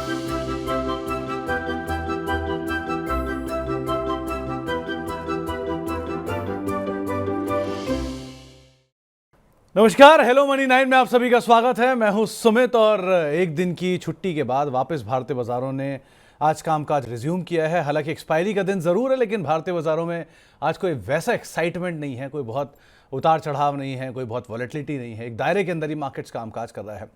नमस्कार, hello money 9 में आप सभी का स्वागत है। मैं हूं सुमित और एक दिन की छुट्टी के बाद वापस भारतीय बाजारों ने आज कामकाज रिज्यूम किया है। हालांकि एक्सपायरी का दिन ज़रूर है, लेकिन भारतीय बाजारों में आज कोई वैसा एक्साइटमेंट नहीं है, कोई बहुत उतार चढ़ाव नहीं है, कोई बहुत वॉलेटिलिटी नहीं है। एक दायरे के अंदर ही मार्केट्स कामकाज कर रहा है।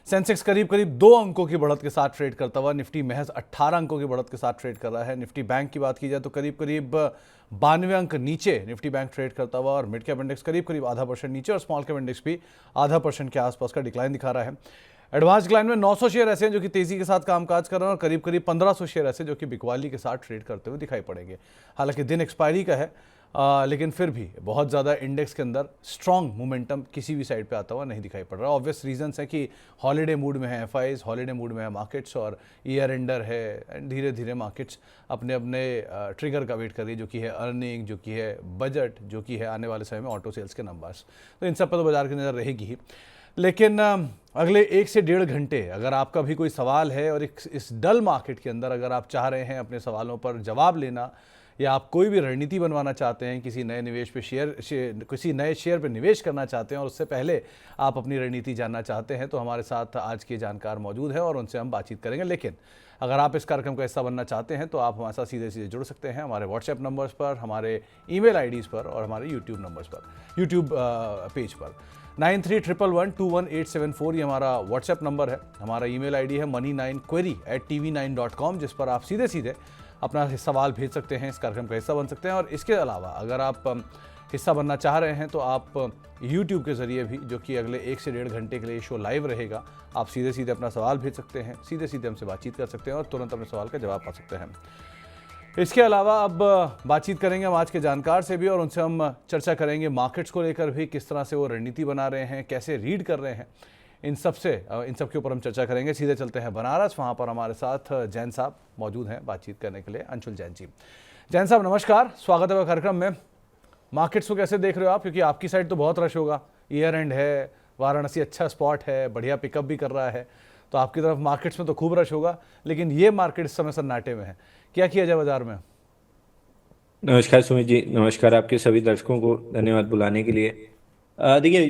सेंसेक्स करीब 2 अंकों की बढ़त के साथ ट्रेड करता हुआ, निफ्टी महज 18 अंकों की बढ़त के साथ ट्रेड कर रहा है। निफ्टी बैंक की बात की जाए तो करीब 92 अंक नीचे निफ्टी बैंक ट्रेड करता हुआ, और मिड कैप इंडेक्स करीब 0.5% नीचे, और स्मॉल कैप इंडेक्स भी 0.5% के आसपास का डिक्लाइन दिखा रहा है। एडवांस डिक्लाइन में 900 शेयर ऐसे हैं जो कि तेजी के साथ कामकाज कर रहे हैं, और करीब 1500 शेयर ऐसे जो कि बिकवाली के साथ ट्रेड करते हुए दिखाई पड़ेंगे। हालांकि दिन एक्सपायरी का है, लेकिन फिर भी बहुत ज़्यादा इंडेक्स के अंदर स्ट्रॉन्ग मोमेंटम किसी भी साइड पे आता हुआ नहीं दिखाई पड़ रहा। ऑब्वियस रीजंस है कि हॉलीडे मूड में है एफआईज, हॉलीडे मूड में है मार्केट्स, और ईयर एंडर है, एंड धीरे धीरे मार्केट्स अपने अपने ट्रिगर का वेट कर रही है, जो कि है अर्निंग, जो कि है बजट, जो कि है आने वाले समय में ऑटो सेल्स के नंबर्स। तो इन सब पर तो बाजार की नज़र रहेगी ही। लेकिन अगले 1 से 1.5 घंटे अगर आपका भी कोई सवाल है, और इस डल मार्केट के अंदर अगर आप चाह रहे हैं अपने सवालों पर जवाब लेना, या आप कोई भी रणनीति बनवाना चाहते हैं, किसी नए निवेश पे किसी नए शेयर पे निवेश करना चाहते हैं, और उससे पहले आप अपनी रणनीति जानना चाहते हैं, तो हमारे साथ आज के जानकार मौजूद हैं और उनसे हम बातचीत करेंगे। लेकिन अगर आप इस कार्यक्रम का हिस्सा बनना चाहते हैं तो आप हमारे साथ सीधे सीधे जुड़ सकते हैं हमारे व्हाट्सएप नंबर्स पर, हमारे ईमेल आईडीज़ पर, और हमारे यूट्यूब नंबर्स पर, यूट्यूब पेज पर। 9311211874 ये हमारा व्हाट्सएप नंबर है। हमारा ईमेल आईडी है money9query@tv9.com, जिस पर आप सीधे सीधे अपना सवाल भेज सकते हैं, इस कार्यक्रम का हिस्सा बन सकते हैं। और इसके अलावा अगर आप हिस्सा बनना चाह रहे हैं तो आप YouTube के ज़रिए भी, जो कि अगले 1 से 1.5 घंटे के लिए शो लाइव रहेगा, आप सीधे सीधे अपना सवाल भेज सकते हैं, सीधे सीधे हमसे बातचीत कर सकते हैं, और तुरंत अपने सवाल का जवाब पा सकते हैं। इसके अलावा अब बातचीत करेंगे हम आज के जानकार से भी, और उनसे हम चर्चा करेंगे मार्केट्स को लेकर भी, किस तरह से वो रणनीति बना रहे हैं, कैसे रीड कर रहे हैं, इन सब के ऊपर हम चर्चा करेंगे। सीधे चलते हैं बनारस, वहाँ पर हमारे साथ जैन साहब मौजूद हैं बातचीत करने के लिए, अंशुल जैन जी। जैन साहब नमस्कार, स्वागत है कार्यक्रम में। मार्केट्स को कैसे देख रहे हो आप, क्योंकि आपकी साइड तो बहुत रश होगा, ईयर एंड है, वाराणसी अच्छा स्पॉट है, बढ़िया पिकअप भी कर रहा है, तो आपकी तरफ मार्केट्स में तो खूब रश होगा, लेकिन ये मार्केट इस समय सन्नाटे में है। क्या किया जाए बाजार में? नमस्कार सुमित जी, नमस्कार आपके सभी दर्शकों को, धन्यवाद बुलाने के लिए। देखिए,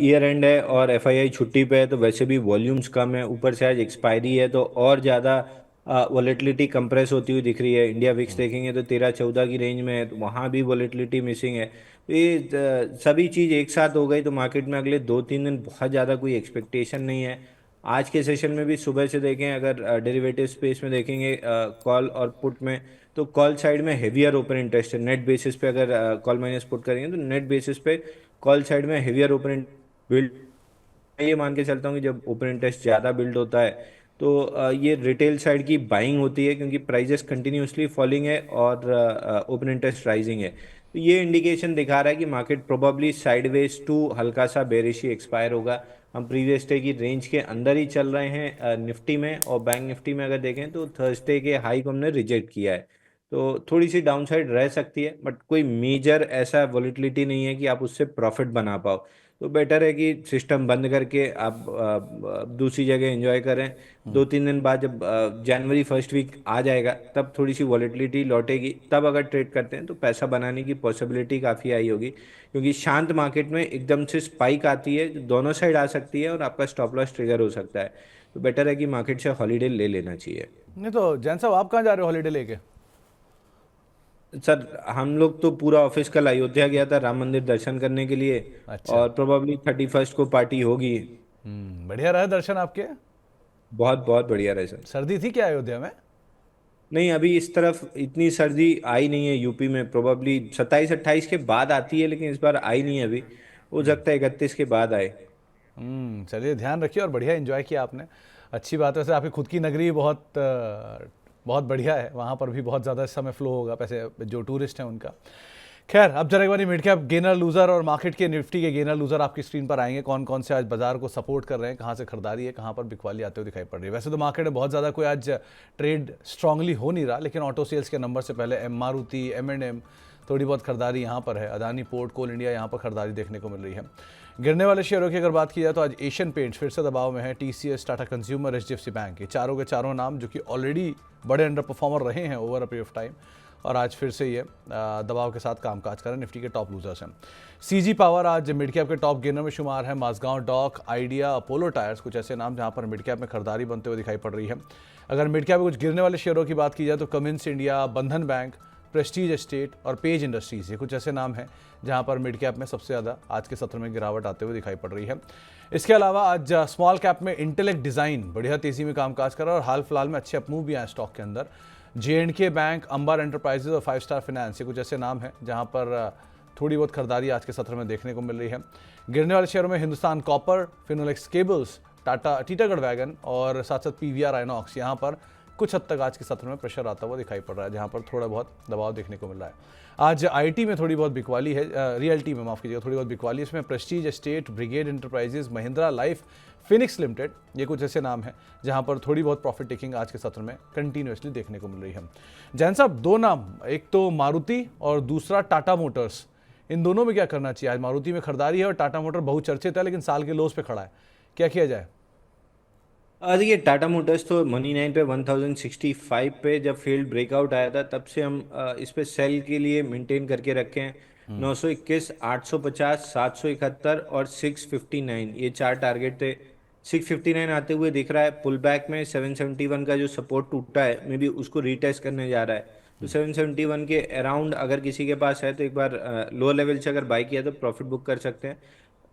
ईयर एंड है और एफआईआई छुट्टी पे है, तो वैसे भी वॉल्यूम्स कम है, ऊपर से आज एक्सपायरी है, तो और ज़्यादा वॉलेटिलिटी कंप्रेस होती हुई दिख रही है। इंडिया विक्स देखेंगे तो 13-14 की रेंज में है, तो वहाँ भी वॉलेटिलिटी मिसिंग है। तो ये सभी चीज़ एक साथ हो गई, तो मार्केट में अगले 2-3 दिन बहुत ज़्यादा कोई एक्सपेक्टेशन नहीं है। आज के सेशन में भी सुबह से देखें, अगर डेरिवेटिव स्पेस में देखेंगे, कॉल और पुट में, तो कॉल साइड में हेवियर ओपन इंटरेस्ट है। नेट बेसिस पे अगर कॉल माइनस पुट करेंगे तो नेट बेसिस पे कॉल साइड में हेवियर ओपन बिल्ड, ये मान के चलता हूँ कि जब ओपन इंटरेस्ट ज़्यादा बिल्ड होता है तो ये रिटेल साइड की बाइंग होती है, क्योंकि प्राइजेस कंटिन्यूसली फॉलिंग है और ओपन इंटरेस्ट राइजिंग है। तो ये इंडिकेशन दिखा रहा है कि मार्केट प्रोबेबली साइडवेज टू हल्का सा बेरिशी एक्सपायर होगा। हम प्रीवियस डे की रेंज के अंदर ही चल रहे हैं निफ्टी में, और बैंक निफ्टी में अगर देखें तो थर्सडे के हाई को हमने रिजेक्ट किया है, तो थोड़ी सी डाउनसाइड रह सकती है, बट कोई मेजर ऐसा वॉलीटिलिटी नहीं है कि आप उससे प्रॉफिट बना पाओ। तो बेटर है कि सिस्टम बंद करके आप दूसरी जगह एंजॉय करें। 2-3 दिन बाद जब जनवरी फर्स्ट वीक आ जाएगा, तब थोड़ी सी वॉलीटिलिटी लौटेगी, तब अगर ट्रेड करते हैं तो पैसा बनाने की पॉसिबिलिटी काफ़ी आई होगी, क्योंकि शांत मार्केट में एकदम से स्पाइक आती है, जो दोनों साइड आ सकती है और आपका स्टॉप लॉस ट्रिगर हो सकता है। तो बेटर है कि मार्केट से हॉलीडे ले लेना चाहिए। नहीं तो जैन साहब, आप कहाँ जा रहे हो हॉलीडे लेके? सर, हम लोग तो पूरा ऑफिस कल अयोध्या गया था राम मंदिर दर्शन करने के लिए, अच्छा। और प्रोबेबली 31st को पार्टी होगी। बढ़िया रहे दर्शन आपके? बहुत बहुत बढ़िया रहे सर। सर्दी थी क्या अयोध्या में? नहीं, अभी इस तरफ इतनी सर्दी आई नहीं है यूपी में, प्रोबेबली 27-28 के बाद आती है, लेकिन इस बार आई नहीं है अभी। हो सकता है 31 के बाद आए। चलिए, ध्यान रखिए, और बढ़िया एंजॉय किया आपने, अच्छी बात है। वैसे आपकी खुद की नगरी बहुत बढ़िया है, वहाँ पर भी बहुत ज़्यादा इस समय फ्लो होगा पैसे जो टूरिस्ट हैं उनका। खैर, अब जरा एक बार मिड कैप गेनर लूजर और मार्केट के निफ्टी के गेनर लूजर आपकी स्क्रीन पर आएंगे। कौन कौन से आज बाजार को सपोर्ट कर रहे हैं, कहाँ से खरीदारी है, कहाँ पर बिकवाली आते हुए दिखाई पड़ रही है। वैसे तो मार्केट में बहुत ज़्यादा कोई आज ट्रेड स्ट्रांगली हो नहीं रहा, लेकिन ऑटो सेल्स के नंबर से पहले मारुति, M&M, थोड़ी बहुत खरीदारी यहाँ पर है। अदानी पोर्ट, कोल इंडिया, यहाँ पर खरीदारी देखने को मिल रही है। गिरने वाले शेयरों की अगर बात की जाए तो आज एशियन पेंट्स फिर से दबाव में है, TCS, Tata consumer, HDFC bank, ये चारों के चारों नाम जो कि ऑलरेडी बड़े अंडर परफॉर्मर रहे हैं over a period of time, और आज फिर से ये दबाव के साथ कामकाज कर रहे हैं। निफ्टी के टॉप लूजर्स हैं। सीजी पावर आज मिड कैप के टॉप गेनर में शुमार है। Mazagon dock, Idea, Apollo Tyres, कुछ ऐसे नाम जहां पर मिड कैप में खरीदारी बनते हुए दिखाई पड़ रही है। अगर मिड कैप में कुछ गिरने वाले शेयरों की बात की जाए तो कमिंस इंडिया, बंधन बैंक, प्रेस्टीज एस्टेट और पेज इंडस्ट्रीज, ये कुछ ऐसे नाम हैं जहां पर मिड कैप में सबसे ज़्यादा आज के सत्र में गिरावट आते हुए दिखाई पड़ रही है। इसके अलावा आज स्मॉल कैप में इंटेलेक्ट डिज़ाइन बढ़िया तेज़ी में कामकाज कर रहा है और हाल फिलहाल में अच्छे अपमूव भी आए स्टॉक के अंदर। J&K बैंक, अंबार एंटरप्राइजेज और 5 स्टार फाइनेंस, ये कुछ ऐसे नाम हैं जहां पर थोड़ी बहुत खरीदारी आज के सत्र में देखने को मिल रही है। गिरने वाले शेयरों में Hindustan copper, Finolex cables, Tata Titagarh wagon और साथ साथ PVR आइनॉक्स, यहाँ पर कुछ हद तक आज के सत्र में प्रेशर आता हुआ दिखाई पड़ रहा है, जहां पर थोड़ा बहुत दबाव देखने को मिल रहा है। आज IT में थोड़ी बहुत बिकवाली है, रियल्टी में माफ़ कीजिएगा, थोड़ी बहुत बिकवाली। इसमें Prestige estate, brigade enterprises, Mahindra life, Phoenix limited, ये कुछ ऐसे नाम हैं जहां पर थोड़ी बहुत प्रॉफिट टेकिंग आज के सत्र में कंटिन्यूसली देखने को मिल रही है। जैन साहब, दो नाम, एक तो मारुति और दूसरा टाटा मोटर्स, इन दोनों में क्या करना चाहिए? आज मारुति में खरीदारी है और टाटा मोटर बहुचर्चित है लेकिन साल के लोस पे खड़ा है, क्या किया जाए? देखिए, टाटा मोटर्स तो मनी 9 पे 1065 पे जब फील्ड ब्रेकआउट आया था तब से हम इस पे सेल के लिए मेंटेन करके रखे हैं। 921, 850, 771 और 659, ये चार टारगेट थे। 659 आते हुए दिख रहा है। पुल बैक में 771 का जो सपोर्ट टूटा है, मे बी उसको रीटेस्ट करने जा रहा है। तो 771 के अराउंड अगर किसी के पास है तो एक बार लोअर लेवल से अगर बाई किया तो प्रॉफिट बुक कर सकते हैं।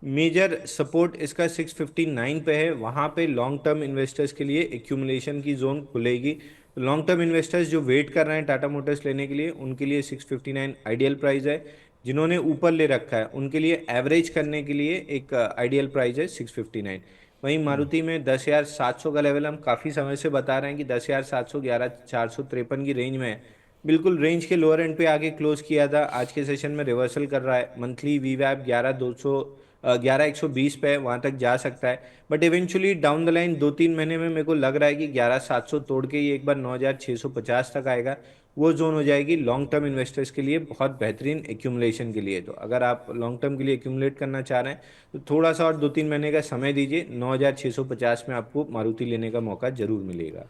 मेजर सपोर्ट इसका 659 पे है, वहाँ पे लॉन्ग टर्म इन्वेस्टर्स के लिए एक्यूमुलेशन की जोन खुलेगी। लॉन्ग टर्म इन्वेस्टर्स जो वेट कर रहे हैं टाटा मोटर्स लेने के लिए, उनके लिए 659 आइडियल प्राइस है। जिन्होंने ऊपर ले रखा है उनके लिए एवरेज करने के लिए एक आइडियल प्राइस है 659। वहीं मारुति में 10,700 का लेवल हम काफ़ी समय से बता रहे हैं कि 10,700, 11,453 की रेंज में है। बिल्कुल रेंज के लोअर एंड पे आगे क्लोज किया था, आज के सेशन में रिवर्सल कर रहा है। मंथली वीवैप 11,120 पे वहाँ तक जा सकता है, but eventually down the line 2-3 महीने में मेरे को लग रहा है कि 11,700 तोड़ के ये एक बार 9,650 तक आएगा। वो जोन हो जाएगी लॉन्ग टर्म इन्वेस्टर्स के लिए बहुत बेहतरीन एक्यूमुलेशन के लिए। तो अगर आप लॉन्ग टर्म के लिए एक्यूमुलेट करना चाह रहे हैं तो थोड़ा सा और 2-3 महीने का समय दीजिए। 9,650 में आपको मारुति लेने का मौका जरूर मिलेगा।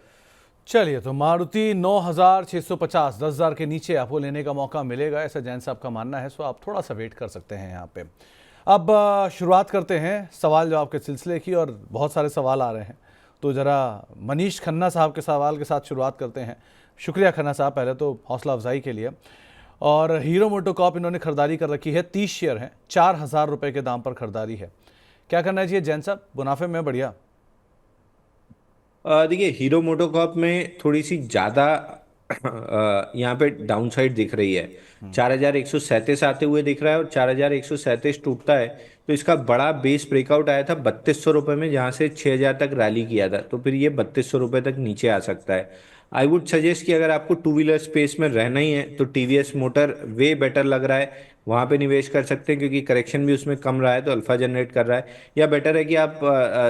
चलिए, तो मारुति 9,650, 10,000 के नीचे आपको लेने का मौका मिलेगा, ऐसा जैन साहब का मानना है। सो आप थोड़ा सा वेट कर सकते हैं यहाँ पे। अब शुरुआत करते हैं सवाल जवाब के सिलसिले की, और बहुत सारे सवाल आ रहे हैं, तो ज़रा मनीष खन्ना साहब के सवाल के साथ शुरुआत करते हैं। शुक्रिया खन्ना साहब, पहले तो हौसला अफजाई के लिए। और हीरो मोटोकॉर्प इन्होंने खरीदारी कर रखी है, 30 शेयर हैं, 4,000 रुपये के दाम पर खरीदारी है। क्या करना चाहिए जैन साहब? मुनाफे में बढ़िया। देखिए, हीरो मोटोकॉर्प में थोड़ी सी ज़्यादा यहाँ पे डाउन साइड दिख रही है। 4,137 आते हुए दिख रहा है और 4,137 टूटता है तो इसका बड़ा बेस ब्रेकआउट आया था 3,200 रुपये में, जहाँ से 6,000 तक रैली किया था। तो फिर ये 3,200 रुपये तक नीचे आ सकता है। आई वुड सजेस्ट कि अगर आपको टू व्हीलर स्पेस में रहना ही है तो TVS मोटर वे बेटर लग रहा है, वहाँ पे निवेश कर सकते हैं क्योंकि करेक्शन भी उसमें कम रहा है तो अल्फा जनरेट कर रहा है। या बेटर है कि आप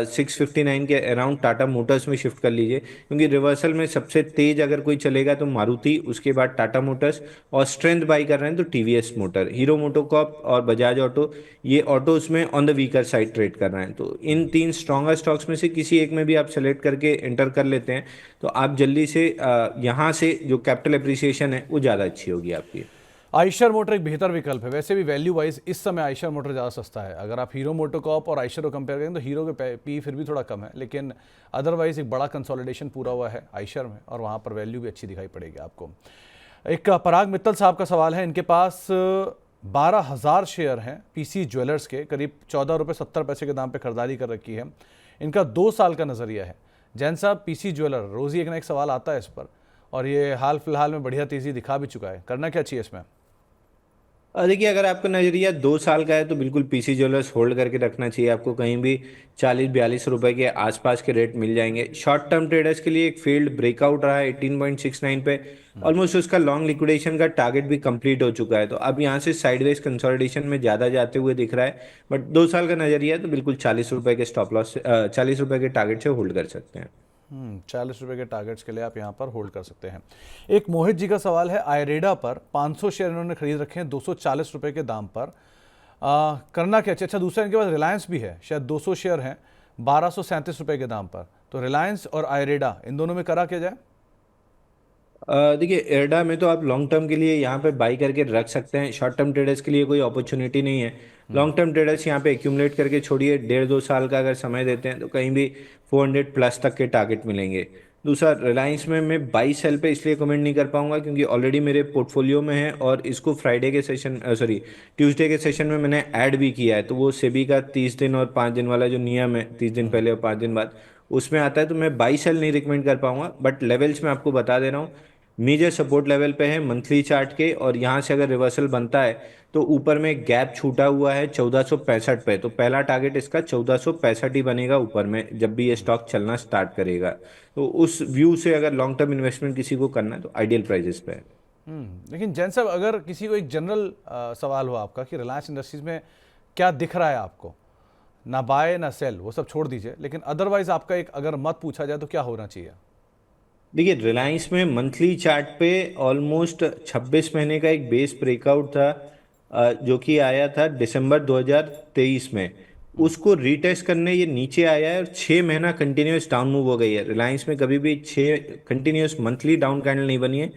659 के अराउंड टाटा मोटर्स में शिफ्ट कर लीजिए, क्योंकि रिवर्सल में सबसे तेज अगर कोई चलेगा तो मारुति, उसके बाद टाटा मोटर्स, और स्ट्रेंथ बाई कर रहे हैं तो TVS मोटर। हीरो मोटोकॉर्प और बजाज ऑटो, ये ऑटोज में on the weaker side trade कर रहे हैं। तो इन 3 स्ट्रॉन्गर स्टॉक्स में से किसी एक में भी आप सेलेक्ट करके एंटर कर लेते हैं तो आप जल्दी से यहाँ से जो कैपिटल एप्रिसिएशन है वो ज़्यादा अच्छी होगी आपकी। आइशर मोटर एक बेहतर विकल्प है, वैसे भी वैल्यू वाइज इस समय आइशर मोटर ज़्यादा सस्ता है। अगर आप हीरो मोटोकॉर्प और आइशर को कंपेयर करें तो हीरो के पी फिर भी थोड़ा कम है, लेकिन अदरवाइज एक बड़ा कंसोलिडेशन पूरा हुआ है आइशर में और वहाँ पर वैल्यू भी अच्छी दिखाई पड़ेगी आपको। एक पराग मित्तल साहब का सवाल है, इनके पास 12,000 शेयर हैं PC ज्वेलर्स के, करीब 14 रुपये 70 पैसे के दाम पर खरीदारी कर रखी है। इनका 2 साल का नज़रिया है। जैन साहब, PC ज्वेलर रोज़ ही एक ना एक सवाल आता है इस पर, और ये हाल फिलहाल में बढ़िया तेज़ी दिखा भी चुका है, करना क्या चाहिए इसमें? देखिए, अगर आपका नज़रिया 2 साल का है तो बिल्कुल PC ज्वेलर्स होल्ड करके रखना चाहिए। आपको कहीं भी 40-42 रुपए के आसपास के रेट मिल जाएंगे। शॉर्ट टर्म ट्रेडर्स के लिए एक फेल्ड ब्रेकआउट रहा है 18.69 पे, ऑलमोस्ट उसका लॉन्ग लिक्विडेशन का टारगेट भी कंप्लीट हो चुका है। तो अब यहाँ से साइडवेज कंसोलिडेशन में ज़्यादा जाते हुए दिख रहा है, बट 2 साल का नज़रिया है तो बिल्कुल 40 रुपए के स्टॉप लॉस, 40 रुपए के टारगेट से होल्ड कर सकते हैं। 40 रुपये के टारगेट्स के लिए आप यहाँ पर होल्ड कर सकते हैं। एक मोहित जी का सवाल है, आयरेडा पर 500 शेयर इन्होंने खरीद रखे हैं 240 रुपये के दाम पर। करना क्या चाहिए? अच्छा, दूसरा इनके पास रिलायंस भी है, शायद 200 शेयर हैं 1237 रुपये के दाम पर। तो रिलायंस और आयरेडा, इन दोनों में करा क्या जाए? देखिए, एर्डा में तो आप लॉन्ग टर्म के लिए यहाँ पे बाई करके रख सकते हैं। शॉर्ट टर्म ट्रेडर्स के लिए कोई अपॉर्चुनिटी नहीं है। लॉन्ग टर्म ट्रेडर्स यहाँ पे एक्यूमुलेट करके छोड़िए, 1.5-2 साल का अगर समय देते हैं तो कहीं भी 400 प्लस तक के टारगेट मिलेंगे। दूसरा, रिलायंस में मैं बाई सेल पे इसलिए कमेंट नहीं कर पाऊंगा क्योंकि ऑलरेडी मेरे पोर्टफोलियो में है और इसको फ्राइडे के सेशन सॉरी ट्यूसडे के सेशन में मैंने ऐड भी किया है। तो वो सेबी का 30 दिन और 5 दिन वाला जो नियम है, 30 दिन पहले और 5 दिन बाद, उसमें आता है। तो मैं बाई सेल नहीं रिकमेंड कर पाऊंगा, बट लेवल्स में आपको बता दे रहा हूँ। मेजर सपोर्ट लेवल पे है मंथली चार्ट के, और यहाँ से अगर रिवर्सल बनता है तो ऊपर में गैप छूटा हुआ है 1465 पे। तो पहला टारगेट इसका 1465 ही बनेगा ऊपर में, जब भी ये स्टॉक चलना स्टार्ट करेगा। तो उस व्यू से अगर लॉन्ग टर्म इन्वेस्टमेंट किसी को करना है तो आइडियल प्राइजेस पे है। लेकिन जैन साहब, अगर किसी को एक जनरल सवाल हो आपका कि रिलायंस इंडस्ट्रीज में क्या दिख रहा है आपको, ना बाय ना सेल, वो सब छोड़ दीजिए, लेकिन अदरवाइज आपका एक अगर मत पूछा जाए तो क्या होना चाहिए? देखिए, रिलायंस में मंथली चार्ट पे ऑलमोस्ट 26 महीने का एक बेस ब्रेकआउट था, जो कि आया था दिसंबर 2023 में। उसको रीटेस्ट करने ये नीचे आया है और 6 महीना कंटिन्यूस डाउन मूव हो गई है। रिलायंस में कभी भी 6 कंटिन्यूस मंथली डाउन कैंडल नहीं बनी है।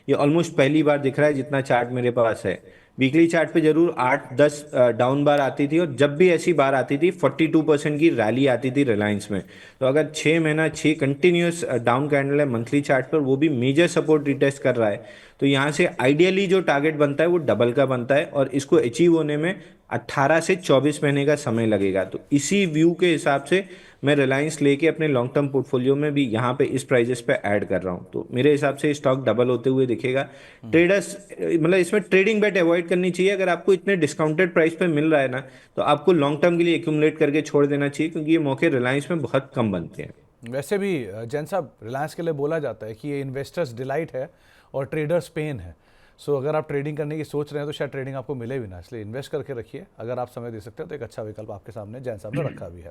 ये ऑलमोस्ट पहली बार दिख रहा है जितना चार्ट मेरे पास है। वीकली चार्ट पे जरूर 8-10 डाउन बार आती थी, और जब भी ऐसी बार आती थी 42% की रैली आती थी रिलायंस में। तो अगर 6 महीना 6 कंटिन्यूस डाउन कैंडल है मंथली चार्ट पर, वो भी मेजर सपोर्ट रिटेस्ट कर रहा है, तो यहाँ से आइडियली जो टारगेट बनता है वो डबल का बनता है, और इसको अचीव होने में 18 से 24 महीने का समय लगेगा। तो इसी व्यू के हिसाब से मैं रिलायंस लेके अपने लॉन्ग टर्म पोर्टफोलियो में भी यहाँ पे इस प्राइजेस पे ऐड कर रहा हूँ। तो मेरे हिसाब से स्टॉक डबल होते हुए दिखेगा। ट्रेडर्स, मतलब इसमें ट्रेडिंग बेट अवॉइड करनी चाहिए। अगर आपको इतने डिस्काउंटेड प्राइस पे मिल रहा है ना, तो आपको लॉन्ग टर्म के लिए एक्यूमुलेट करके छोड़ देना चाहिए, क्योंकि ये मौके रिलायंस में बहुत कम बनते हैं। वैसे भी जैन साहब, रिलायंस के लिए बोला जाता है कि ये इन्वेस्टर्स डिलाइट है और ट्रेडर्स पेन है। सो अगर आप ट्रेडिंग करने की सोच रहे हैं तो शायद ट्रेडिंग आपको मिले भी ना, इसलिए इन्वेस्ट करके रखिए। अगर आप समय दे सकते हैं तो एक अच्छा विकल्प आपके सामने जैन साहब ने रखा भी है।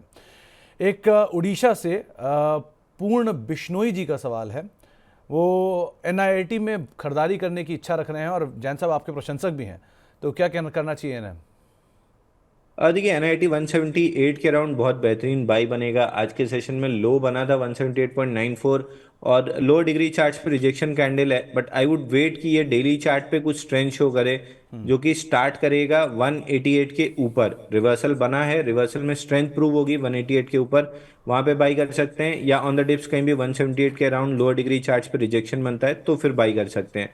एक उड़ीसा से पूर्ण बिश्नोई जी का सवाल है। वो एनआईआईटी में खरीदारी करने की इच्छा रख रहे हैं और जैन साहब आपके प्रशंसक भी हैं, तो क्या करना चाहिए इन्हें? देखिए, NIT 178 के अराउंड बहुत बेहतरीन बाई बनेगा। आज के सेशन में लो बना था 178.94, और लो डिग्री चार्ट्स पे रिजेक्शन कैंडल है, बट आई वुड वेट कि ये डेली चार्ट पे कुछ ट्रेंड शो करे, जो कि स्टार्ट करेगा 188 के ऊपर। रिवर्सल बना है, रिवर्सल में स्ट्रेंथ प्रूव होगी 188 के ऊपर, वहां पे बाई कर सकते हैं। या ऑन द डिप्स कहीं भी 178 के अराउंड लोअर डिग्री चार्ट्स पे रिजेक्शन बनता है तो फिर बाई कर सकते हैं।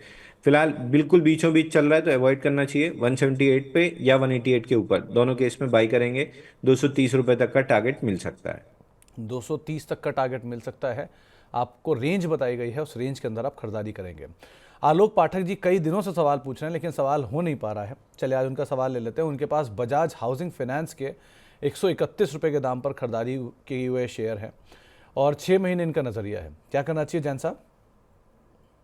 फिलहाल बिल्कुल बीचों बीच चल रहा है तो अवॉइड करना चाहिए। 178 पे या 188 के ऊपर, दोनों केस में बाई करेंगे 230 रुपए तक का टारगेट मिल सकता है। 230 तक का टारगेट मिल सकता है, आपको रेंज बताई गई है, उस रेंज के अंदर आप खरीदारी करेंगे। आलोक पाठक जी कई दिनों से सवाल पूछ रहे हैं लेकिन सवाल हो नहीं पा रहा है। चलिए आज उनका सवाल ले लेते हैं। उनके पास बजाज हाउसिंग फाइनेंस के 131 रुपये के दाम पर खरीदारी किए हुए शेयर हैं और 6 महीने इनका नज़रिया है। क्या करना चाहिए जैन साहब?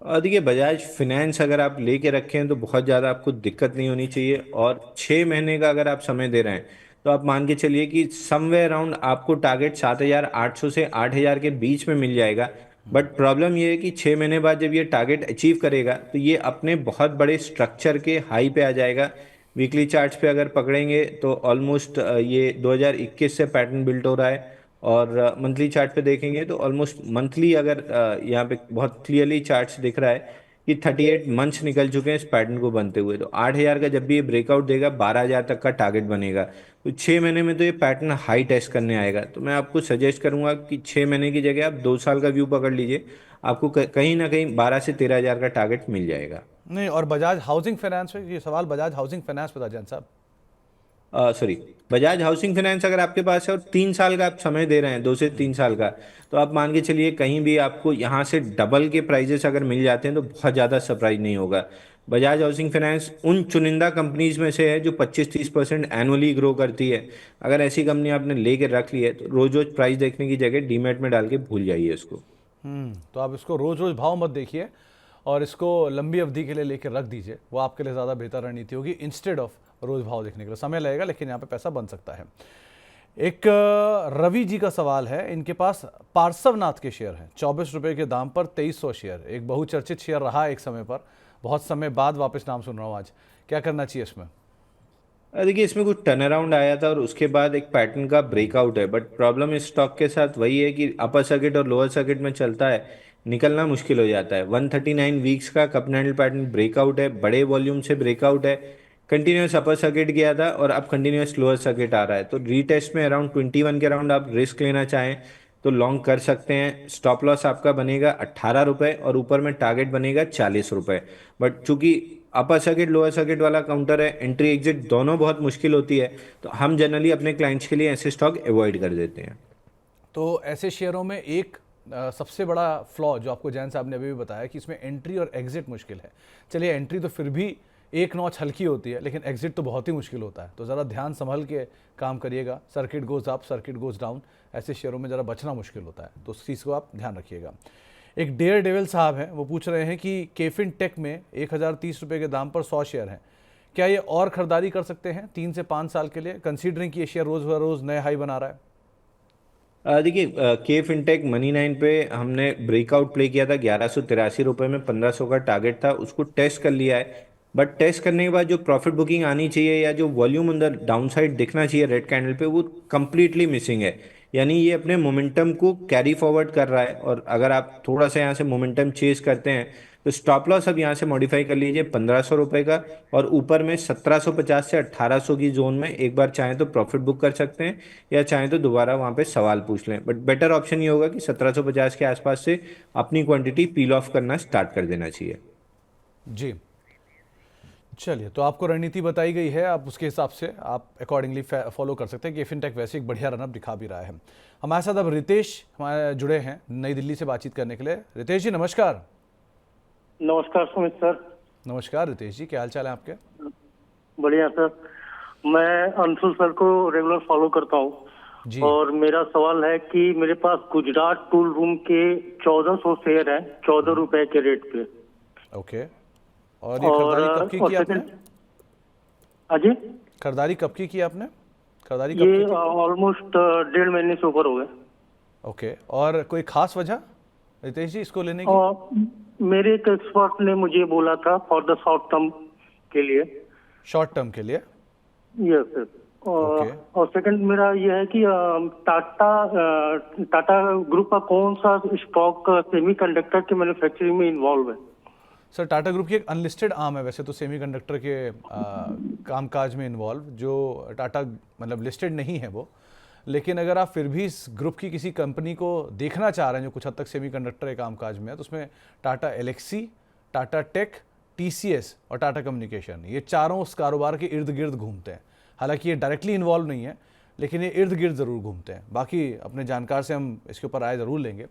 देखिए, बजाज फिनेंस अगर आप लेके रखे हैं तो बहुत ज़्यादा आपको दिक्कत नहीं होनी चाहिए, और 6 महीने का अगर आप समय दे रहे हैं तो आप मान के चलिए कि समवेयर अराउंड आपको टारगेट 7,800 से 8,000 के बीच में मिल जाएगा। बट प्रॉब्लम ये है कि 6 महीने बाद जब ये टारगेट अचीव करेगा तो ये अपने बहुत बड़े स्ट्रक्चर के हाई पे आ जाएगा। वीकली चार्ट्स पे अगर पकड़ेंगे तो ऑलमोस्ट ये 2021 से पैटर्न बिल्ट हो रहा है, और मंथली चार्ट पे देखेंगे तो ऑलमोस्ट मंथली अगर यहाँ पे बहुत क्लियरली चार्ट्स दिख रहा है कि 38 मंथ्स निकल चुके हैं इस पैटर्न को बनते हुए। तो 8,000 का जब भी ये ब्रेकआउट देगा 12,000 तक का टारगेट बनेगा। तो 6 महीने में तो ये पैटर्न हाई टेस्ट करने आएगा। तो मैं आपको सजेस्ट करूंगा कि 6 महीने की जगह आप 2 साल का व्यू पकड़ लीजिए, आपको कहीं ना कहीं 12 से 13,000 का टारगेट मिल जाएगा। नहीं, और बजाज हाउसिंग फाइनेंस पे, ये सवाल बजाज हाउसिंग फाइनेंस पे था जैन साहब। सॉरी, बजाज हाउसिंग फाइनेंस अगर आपके पास है और 3 साल का आप समय दे रहे हैं, 2 से 3 साल का, तो आप मान के चलिए कहीं भी आपको यहाँ से डबल के प्राइजेस अगर मिल जाते हैं तो बहुत ज़्यादा सरप्राइज नहीं होगा। बजाज हाउसिंग फाइनेंस उन चुनिंदा कंपनीज में से है जो 25-30% एनुअली ग्रो करती है। अगर ऐसी कंपनी आपने लेके रख ली है तो रोज रोज प्राइस देखने की जगह डीमैट में डाल के भूल जाइए इसको। तो आप इसको रोज रोज भाव मत देखिए और इसको लंबी अवधि के लिए लेकर रख दीजिए, वो आपके लिए ज़्यादा बेहतर रणनीति होगी इंस्टेड ऑफ रोज भाव देखने के लिए। समय लगेगा लेकिन यहाँ पे पैसा बन सकता है। एक रवि जी का सवाल है। इनके पास पार्श्वनाथ के शेयर हैं 24 रुपये के दाम पर 2300 शेयर। एक बहुचर्चित शेयर रहा एक समय पर, बहुत समय बाद वापस नाम सुन रहा हूँ आज। क्या करना चाहिए इसमें? देखिए इसमें कुछ टर्न अराउंड आया था और उसके बाद एक पैटर्न का ब्रेकआउट है, बट प्रॉब्लम इस स्टॉक के साथ वही है कि अपर सर्किट और लोअर सर्किट में चलता है, निकलना मुश्किल हो जाता है। 139 वीक्स का cup and handle pattern breakout है, बड़े वॉल्यूम से ब्रेकआउट है, कंटिन्यूस अपर सर्किट गया था और अब कंटिन्यूस लोअर सर्किट आ रहा है। तो रीटेस्ट में अराउंड 21 के अराउंड आप रिस्क लेना चाहें तो लॉन्ग कर सकते हैं। स्टॉप लॉस आपका बनेगा 18 रुपये और ऊपर में टारगेट बनेगा 40 रुपये। बट चूंकि अपर सर्किट लोअर सर्किट वाला काउंटर है, एंट्री एग्जिट दोनों बहुत मुश्किल होती है, तो हम जनरली अपने क्लाइंट्स के लिए ऐसे स्टॉक अवॉइड कर देते हैं। तो ऐसे शेयरों में एक सबसे बड़ा फ्लॉ जो आपको जैन साहब ने अभी भी बताया कि इसमें एंट्री और एग्जिट मुश्किल है। चलिए एंट्री तो फिर भी एक नॉच हल्की होती है, लेकिन एग्जिट तो बहुत ही मुश्किल होता है। तो ज़रा ध्यान संभल के काम करिएगा। Circuit goes up, circuit goes down, ऐसे शेयरों में ज़रा बचना मुश्किल होता है, तो उस चीज़ को आप ध्यान रखिएगा। एक डेयर डेविल साहब हैं, वो पूछ रहे हैं कि केफिन टेक में 1030 रुपये के दाम पर 100 शेयर हैं, क्या ये और खरीदारी कर सकते हैं 3 से 5 साल के लिए, कंसीडरिंग कि ये शेयर रोज़ रोज़ नए हाई बना रहा है? देखिए के फिनटेक मनी 9 पे हमने ब्रेकआउट प्ले किया था 1183 रुपये में, 1500 का टारगेट था, उसको टेस्ट कर लिया है। बट टेस्ट करने के बाद जो प्रॉफिट बुकिंग आनी चाहिए या जो वॉल्यूम अंदर डाउन साइड दिखना चाहिए रेड कैंडल पे, वो कंप्लीटली मिसिंग है। यानी ये अपने मोमेंटम को कैरी फॉरवर्ड कर रहा है, और अगर आप थोड़ा सा यहाँ से मोमेंटम चेज करते हैं तो स्टॉप लॉस अब यहाँ से मॉडिफाई कर लीजिए 1500 रुपये का, और ऊपर में 1750 से 1800 की जोन में एक बार चाहें तो प्रॉफिट बुक कर सकते हैं, या चाहें तो दोबारा वहाँ पे सवाल पूछ लें। बट बेटर ऑप्शन ये होगा कि 1750 के आसपास से अपनी क्वांटिटी पील ऑफ करना स्टार्ट कर देना चाहिए। जी, चलिए, तो आपको रणनीति बताई गई है, आप उसके हिसाब से आप अकॉर्डिंगली फॉलो कर सकते हैं कि फिनटेक वैसे एक बढ़िया रनअप दिखा भी रहा है। हमारे साथ अब रितेश हमारे जुड़े हैं नई दिल्ली से बातचीत करने के लिए। रितेश जी नमस्कार। नमस्कार सुमित सर। नमस्कार रितेश जी, क्या हाल चाल है आपके? बढ़िया सर। मैं अंशुल सर को रेगुलर फॉलो करता जी। हूँ और मेरा सवाल है कि मेरे पास गुजरात टूल रूम के 1400 शेयर हैं 14 रुपए के रेट पे। ओके, और ये खरीदारी कब की और आपने? अजय, खरीदारी कब की आपने? खरीदारी कब ये की थी? ऑलमोस्ट 1.5 महीने से ऊपर हो गए। ओके, और कोई खास वजह रितेश जी इसको लेने की? और मेरे एक एक्सपर्ट ने मुझे बोला था फॉर द शॉर्ट टर्म के लिए। शॉर्ट टर्म के लिए? Yes sir. ओके। और सेकंड मेरा ये है कि टाटा ग्रुप का कौन सा स्टॉक सेमीकंडक्टर के मैन्युफैक्चरिंग में इन्वॉल्व है? सर टाटा ग्रुप की एक अनलिस्टेड आर्म है वैसे तो सेमीकंडक्टर के कामकाज में इन्वॉल्व, जो टाटा मतलब लिस्टेड नहीं है वो, लेकिन अगर आप फिर भी इस ग्रुप की किसी कंपनी को देखना चाह रहे हैं जो कुछ हद तक सेमीकंडक्टर के कामकाज में है, तो उसमें टाटा एलेक्सी, टाटा टेक, टीसीएस और टाटा कम्युनिकेशन, ये चारों उस कारोबार के इर्द गिर्द घूमते हैं। हालांकि ये डायरेक्टली इन्वॉल्व नहीं है, लेकिन ये इर्द गिर्द ज़रूर घूमते हैं। बाकी अपने जानकार से हम इसके ऊपर राय ज़रूर लेंगे।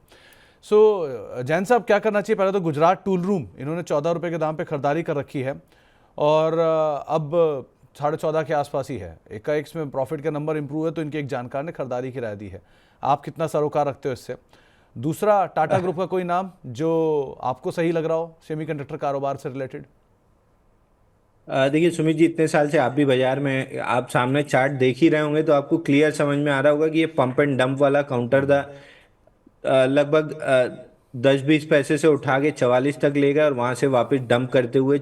सो जैन साहब, क्या करना चाहिए? पहले तो गुजरात टूल रूम इन्होंने 14 रुपये के दाम पे खरीदारी कर रखी है और अब 14.5 के आसपास ही है। एकाएक में प्रॉफिट का नंबर इंप्रूव है, तो इनके एक जानकार ने खरीदारी की राय दी है। आप कितना सरोकार रखते हो इससे? दूसरा, टाटा ग्रुप का कोई नाम जो आपको सही लग रहा हो सेमीकंडक्टर कारोबार से रिलेटेड? देखिए सुमित जी, इतने साल से आप भी बाजार में, आप सामने चार्ट देख ही रहे होंगे तो आपको क्लियर समझ में आ रहा होगा कि ये पंप एंड डंप वाला काउंटर था। लगभग 10-20 पैसे से उठा के 44 तक ले गया और वहां से वापस डंप करते हुए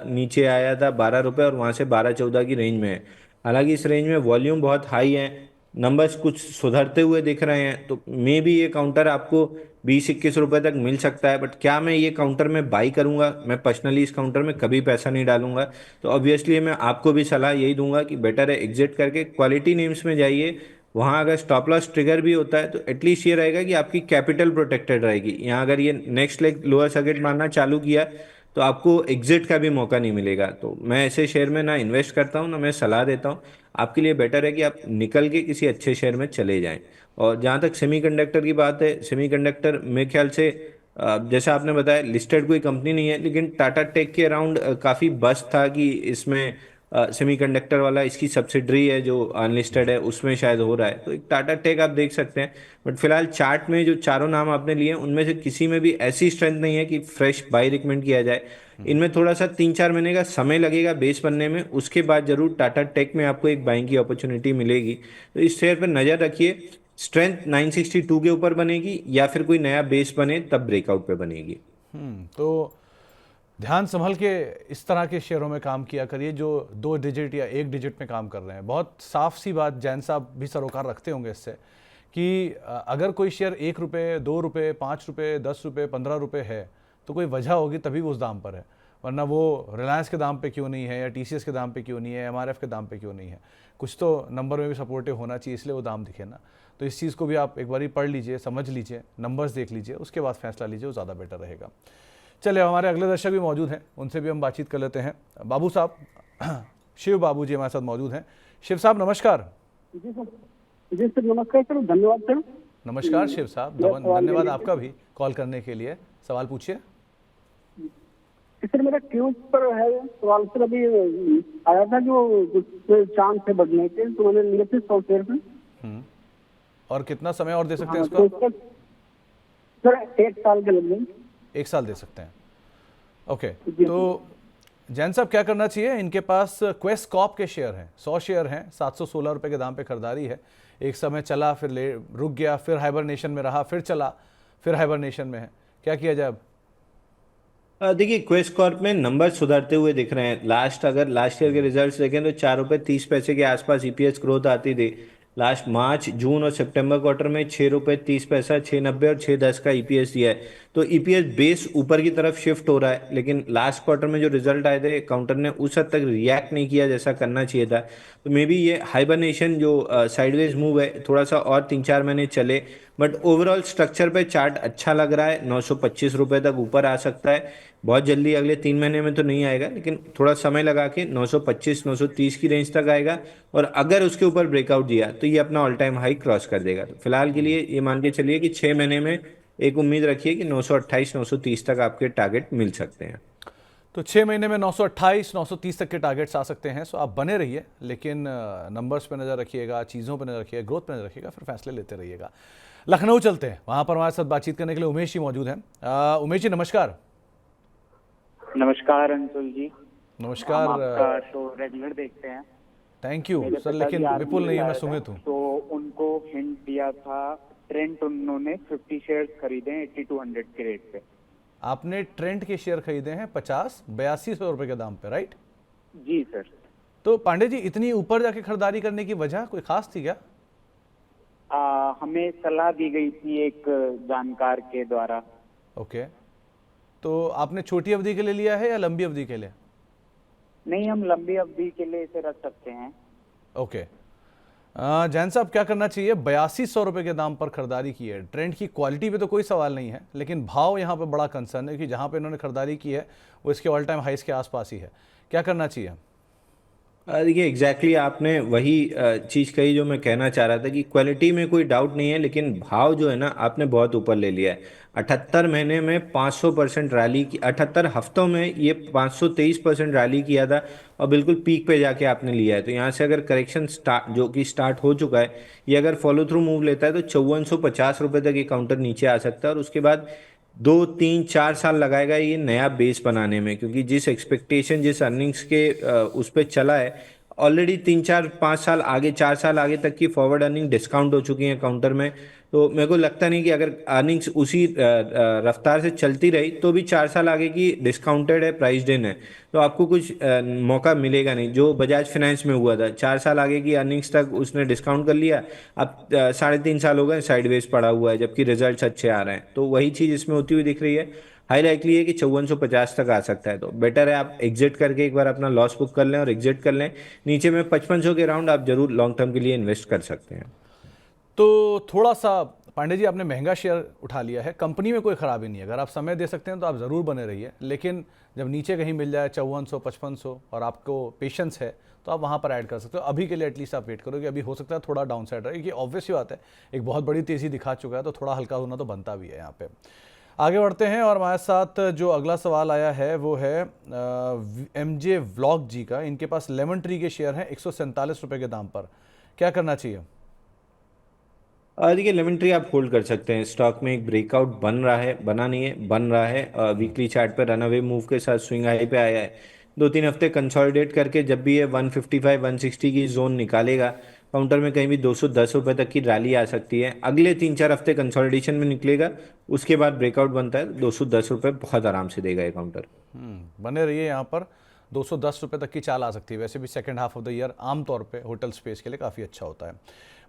नीचे आया था 12 रुपये, और वहां से 12-14 की रेंज में है। हालांकि इस रेंज में वॉल्यूम बहुत हाई है, नंबर्स कुछ सुधरते हुए दिख रहे हैं, तो मे भी ये काउंटर आपको 20-21 रुपये तक मिल सकता है। बट क्या मैं ये काउंटर में बाई करूंगा? मैं पर्सनली इस काउंटर में कभी पैसा नहीं डालूंगा। तो ऑब्वियसली मैं आपको भी सलाह यही दूंगा कि बेटर है एग्जिट करके क्वालिटी नेम्स में जाइए। वहाँ अगर स्टॉप लॉस ट्रिगर भी होता है तो एटलीस्ट ये रहेगा कि आपकी कैपिटल प्रोटेक्टेड रहेगी। यहाँ अगर ये नेक्स्ट लेग लोअर सर्किट मारना चालू किया तो आपको एग्जिट का भी मौका नहीं मिलेगा। तो मैं ऐसे शेयर में ना इन्वेस्ट करता हूँ, ना मैं सलाह देता हूँ। आपके लिए बेटर है कि आप निकल के किसी अच्छे शेयर में चले जाएं। और जहाँ तक सेमीकंडक्टर की बात है, सेमीकंडक्टर मेरे ख्याल से जैसा आपने बताया लिस्टेड कोई कंपनी नहीं है, लेकिन टाटा टेक के अराउंड काफ़ी बस था कि इसमें सेमीकंडक्टर वाला इसकी सब्सिडरी है जो अनलिस्टेड है, उसमें शायद हो रहा है। तो एक टाटा टेक आप देख सकते हैं। बट फिलहाल चार्ट में जो चारों नाम आपने लिए हैं उनमें से किसी में भी ऐसी स्ट्रेंथ नहीं है कि फ्रेश बाई रिकमेंड किया जाए। इनमें थोड़ा सा 3-4 महीने का समय लगेगा बेस बनने में, उसके बाद जरूर टाटा टेक में आपको एक बाइंग की अपॉर्चुनिटी मिलेगी। तो इस शेयर पर नज़र रखिए। स्ट्रेंथ 962 के ऊपर बनेगी या फिर कोई नया बेस बने तब ब्रेकआउट पे बनेगी। तो ध्यान संभल के इस तरह के शेयरों में काम किया करिए जो 2 डिजिट या 1 डिजिट में काम कर रहे हैं। बहुत साफ सी बात, जैन साहब भी सरोकार रखते होंगे इससे, कि अगर कोई शेयर 1 रुपये, 2 रुपये, 5 रुपये, 10 रुपये, 15 रुपये है तो कोई वजह होगी तभी वो उस दाम पर है, वरना वो रिलायंस के दाम पे क्यों नहीं है, या टीसीएस के दाम पे क्यों नहीं है, एमआरएफ के दाम पे क्यों नहीं है। कुछ तो नंबर में भी सपोर्टिव होना चाहिए, इसलिए वो दाम दिखे ना। तो इस चीज़ को भी आप एक बार पढ़ लीजिए, समझ लीजिए, नंबर्स देख लीजिए, उसके बाद फैसला लीजिए, वो ज़्यादा बेटर रहेगा। चलिए, हमारे अगले दर्शक भी मौजूद हैं, उनसे भी हम बातचीत कर लेते हैं। बाबू साहब, शिव बाबू जी हमारे साथ मौजूद हैं। शिव साहब नमस्कार। जी सर, नमस्कार सर, धन्यवाद सर। नमस्कार शिव साहब, धन्यवाद आपका भी कॉल करने के लिए। सवाल पूछिए। सर मेरा क्यूज पर है सवाल सर, अभी आया था जो कुछ चांस है बढ़ने के, तो मैंने लिए थे 100 शेयर पे। और कितना समय और दे सकते हैं हाँ, इसको? तो सर 1 साल के लग गए। 1 साल दे सकते हैं, ओके। जी। तो जैन साहब क्या करना चाहिए? इनके पास क्वेस्ट कॉप के शेयर हैं, 100 शेयर हैं, 716 रुपये के दाम पे खरीदारी है। एक समय चला, फिर रुक गया, फिर हाइबरनेशन में रहा, फिर चला, फिर हाइबरनेशन में है। क्या किया जाए अब? देखिए, क्वेस्ट कॉर्प में नंबर सुधरते हुए दिख रहे हैं। अगर लास्ट ईयर के रिजल्ट्स देखें तो 4 रुपये 30 पैसे के आसपास ईपीएस ग्रोथ आती थी। लास्ट मार्च, जून और सितंबर क्वार्टर में 6 रुपये 30 पैसा, 6.90 और 6.10 का ईपीएस दिया है। तो ईपीएस बेस ऊपर की तरफ शिफ्ट हो रहा है, लेकिन लास्ट क्वार्टर में जो रिजल्ट आए थे काउंटर ने उस हद तक रिएक्ट नहीं किया जैसा करना चाहिए था। तो मे बी ये हाइबरनेशन जो साइडवेज मूव है, थोड़ा सा और 3-4 महीने चले, बट ओवरऑल स्ट्रक्चर पे चार्ट अच्छा लग रहा है। 925 रुपये तक ऊपर आ सकता है। बहुत जल्दी अगले 3 महीने में तो नहीं आएगा, लेकिन थोड़ा समय लगा के 925-930 की रेंज तक आएगा। और अगर उसके ऊपर ब्रेकआउट दिया तो ये अपना ऑल टाइम हाई क्रॉस कर देगा। तो फिलहाल के लिए ये मान के चलिए कि 6 महीने में एक उम्मीद रखिए कि 928-930 तक आपके टारगेट मिल सकते हैं। तो 6 महीने में 928-930 तक के टारगेट्स आ सकते हैं। सो आप बने रहिए, लेकिन नंबर्स पे नज़र रखिएगा, चीज़ों पे नज़र रखिएगा, ग्रोथ पे नज़र रखिएगा, फिर फैसले लेते रहिएगा। लखनऊ चलते हैं, वहाँ पर हमारे साथ बातचीत करने के लिए उमेश जी मौजूद हैं। उमेश जी नमस्कार। नमस्कार अंशुल जी। नमस्कार। हम आपका शो रेगुलर देखते हैं। थैंक यू मेरे सर, पिताजी लेकिन आर्मी विपुल नहीं है, में मैं आए सुमित थे, हूँ। तो उनको हिंट दिया था ट्रेंट, उन्होंने 50 शेयर्स खरीदे हैं 8200 के रेट पे। आपने ट्रेंट के शेयर खरीदे हैं 82 रुपये के दाम पे, राइट? जी सर। तो पांडे जी, इतनी ऊपर जाके खरीदारी करने की वजह कोई खास थी क्या? हमें सलाह दी गई थी एक जानकार के द्वारा। ओके, तो आपने छोटी अवधि के लिए लिया है या लंबी अवधि के लिए? नहीं, हम लंबी अवधि के लिए इसे रख सकते हैं। ओके। जैन साहब, क्या करना चाहिए? 8200 रुपये के दाम पर खरीदारी की है। ट्रेंड की क्वालिटी पे तो कोई सवाल नहीं है, लेकिन भाव यहाँ पे बड़ा कंसर्न है कि जहाँ पे इन्होंने खरीदारी की है वो इसके ऑल टाइम हाइस के आसपास ही है। क्या करना चाहिए? देखिए, एग्जैक्टली आपने वही चीज़ कही जो मैं कहना चाह रहा था कि क्वालिटी में कोई डाउट नहीं है, लेकिन भाव जो है ना, आपने बहुत ऊपर ले लिया है। 78 महीने में 500% रैली की, 78 हफ्तों में ये 523% रैली किया था और बिल्कुल पीक पे जाके आपने लिया है। तो यहाँ से अगर करेक्शन स्टार्ट हो चुका है, ये अगर फॉलो थ्रू मूव लेता है तो 5450 रुपये तक ये काउंटर नीचे आ सकता है। और उसके बाद 2-3-4 साल लगाएगा ये नया बेस बनाने में, क्योंकि जिस एक्सपेक्टेशन, जिस अर्निंग्स के उस पर चला है, ऑलरेडी 3-4-5 साल आगे, 4 साल आगे तक की फॉरवर्ड अर्निंग डिस्काउंट हो चुकी है काउंटर में। तो मेरे को लगता नहीं कि अगर अर्निंग्स उसी रफ्तार से चलती रही तो भी 4 साल आगे की डिस्काउंटेड है, प्राइस्ड इन है, तो आपको कुछ मौका मिलेगा नहीं। जो बजाज फाइनेंस में हुआ था, 4 साल आगे की अर्निंग्स तक उसने डिस्काउंट कर लिया, अब 3.5 साल हो गए साइडवेज पड़ा हुआ है, जबकि रिजल्ट्स अच्छे आ रहे हैं। तो वही चीज़ इसमें होती हुई दिख रही है। हाई लाइकली है कि 5450 तक आ सकता है। तो बेटर है आप एग्जिट करके एक बार अपना लॉस बुक कर लें और एग्जिट कर लें। नीचे में 5500 के राउंड आप जरूर लॉन्ग टर्म के लिए इन्वेस्ट कर सकते हैं। तो थोड़ा सा पांडे जी, आपने महंगा शेयर उठा लिया है। कंपनी में कोई खराबी नहीं है, अगर आप समय दे सकते हैं तो आप ज़रूर बने रहिए, लेकिन जब नीचे कहीं मिल जाए 5400-5500 और आपको पेशेंस है तो आप वहाँ पर ऐड कर सकते हो। अभी के लिए एटलीस्ट आप वेट करो कि अभी हो सकता है थोड़ा डाउन साइड रहे, क्योंकि ऑब्वियस ही बात है, एक बहुत बड़ी तेज़ी दिखा चुका है, तो थोड़ा हल्का होना तो बनता भी है यहाँ पे। आगे बढ़ते हैं और हमारे साथ जो अगला सवाल आया है वो है MJ व्लॉग जी का। इनके पास लेमन ट्री के शेयर हैं 147 रुपये के दाम पर। क्या करना चाहिए? देखिए, लेमन ट्री आप होल्ड कर सकते हैं। स्टॉक में एक ब्रेकआउट बन रहा है, बना नहीं है, बन रहा है। वीकली चार्ट पर रनअवे मूव के साथ स्विंग हाई पे आया है। 2-3 हफ्ते कंसोलिडेट करके जब भी ये 155-160 की जोन निकालेगा काउंटर में कहीं भी 210 रुपए तक की रैली आ सकती है। अगले 3-4 हफ्ते कंसोलिडेशन में निकलेगा, उसके बाद ब्रेकआउट बनता है 210 रुपए बहुत आराम से देगा ये काउंटर। बने रहिए यहाँ पर। 210 रुपये तक की चाल आ सकती है। वैसे भी second half of the year आमतौर पे होटल स्पेस के लिए काफ़ी अच्छा होता है।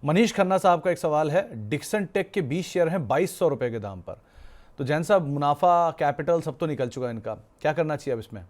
मनीष खन्ना साहब का एक सवाल है, डिक्सन टेक के 20 शेयर हैं 2200 रुपये के दाम पर। तो जैन साहब, मुनाफा कैपिटल सब तो निकल चुका है इनका, क्या करना चाहिए अब इसमें?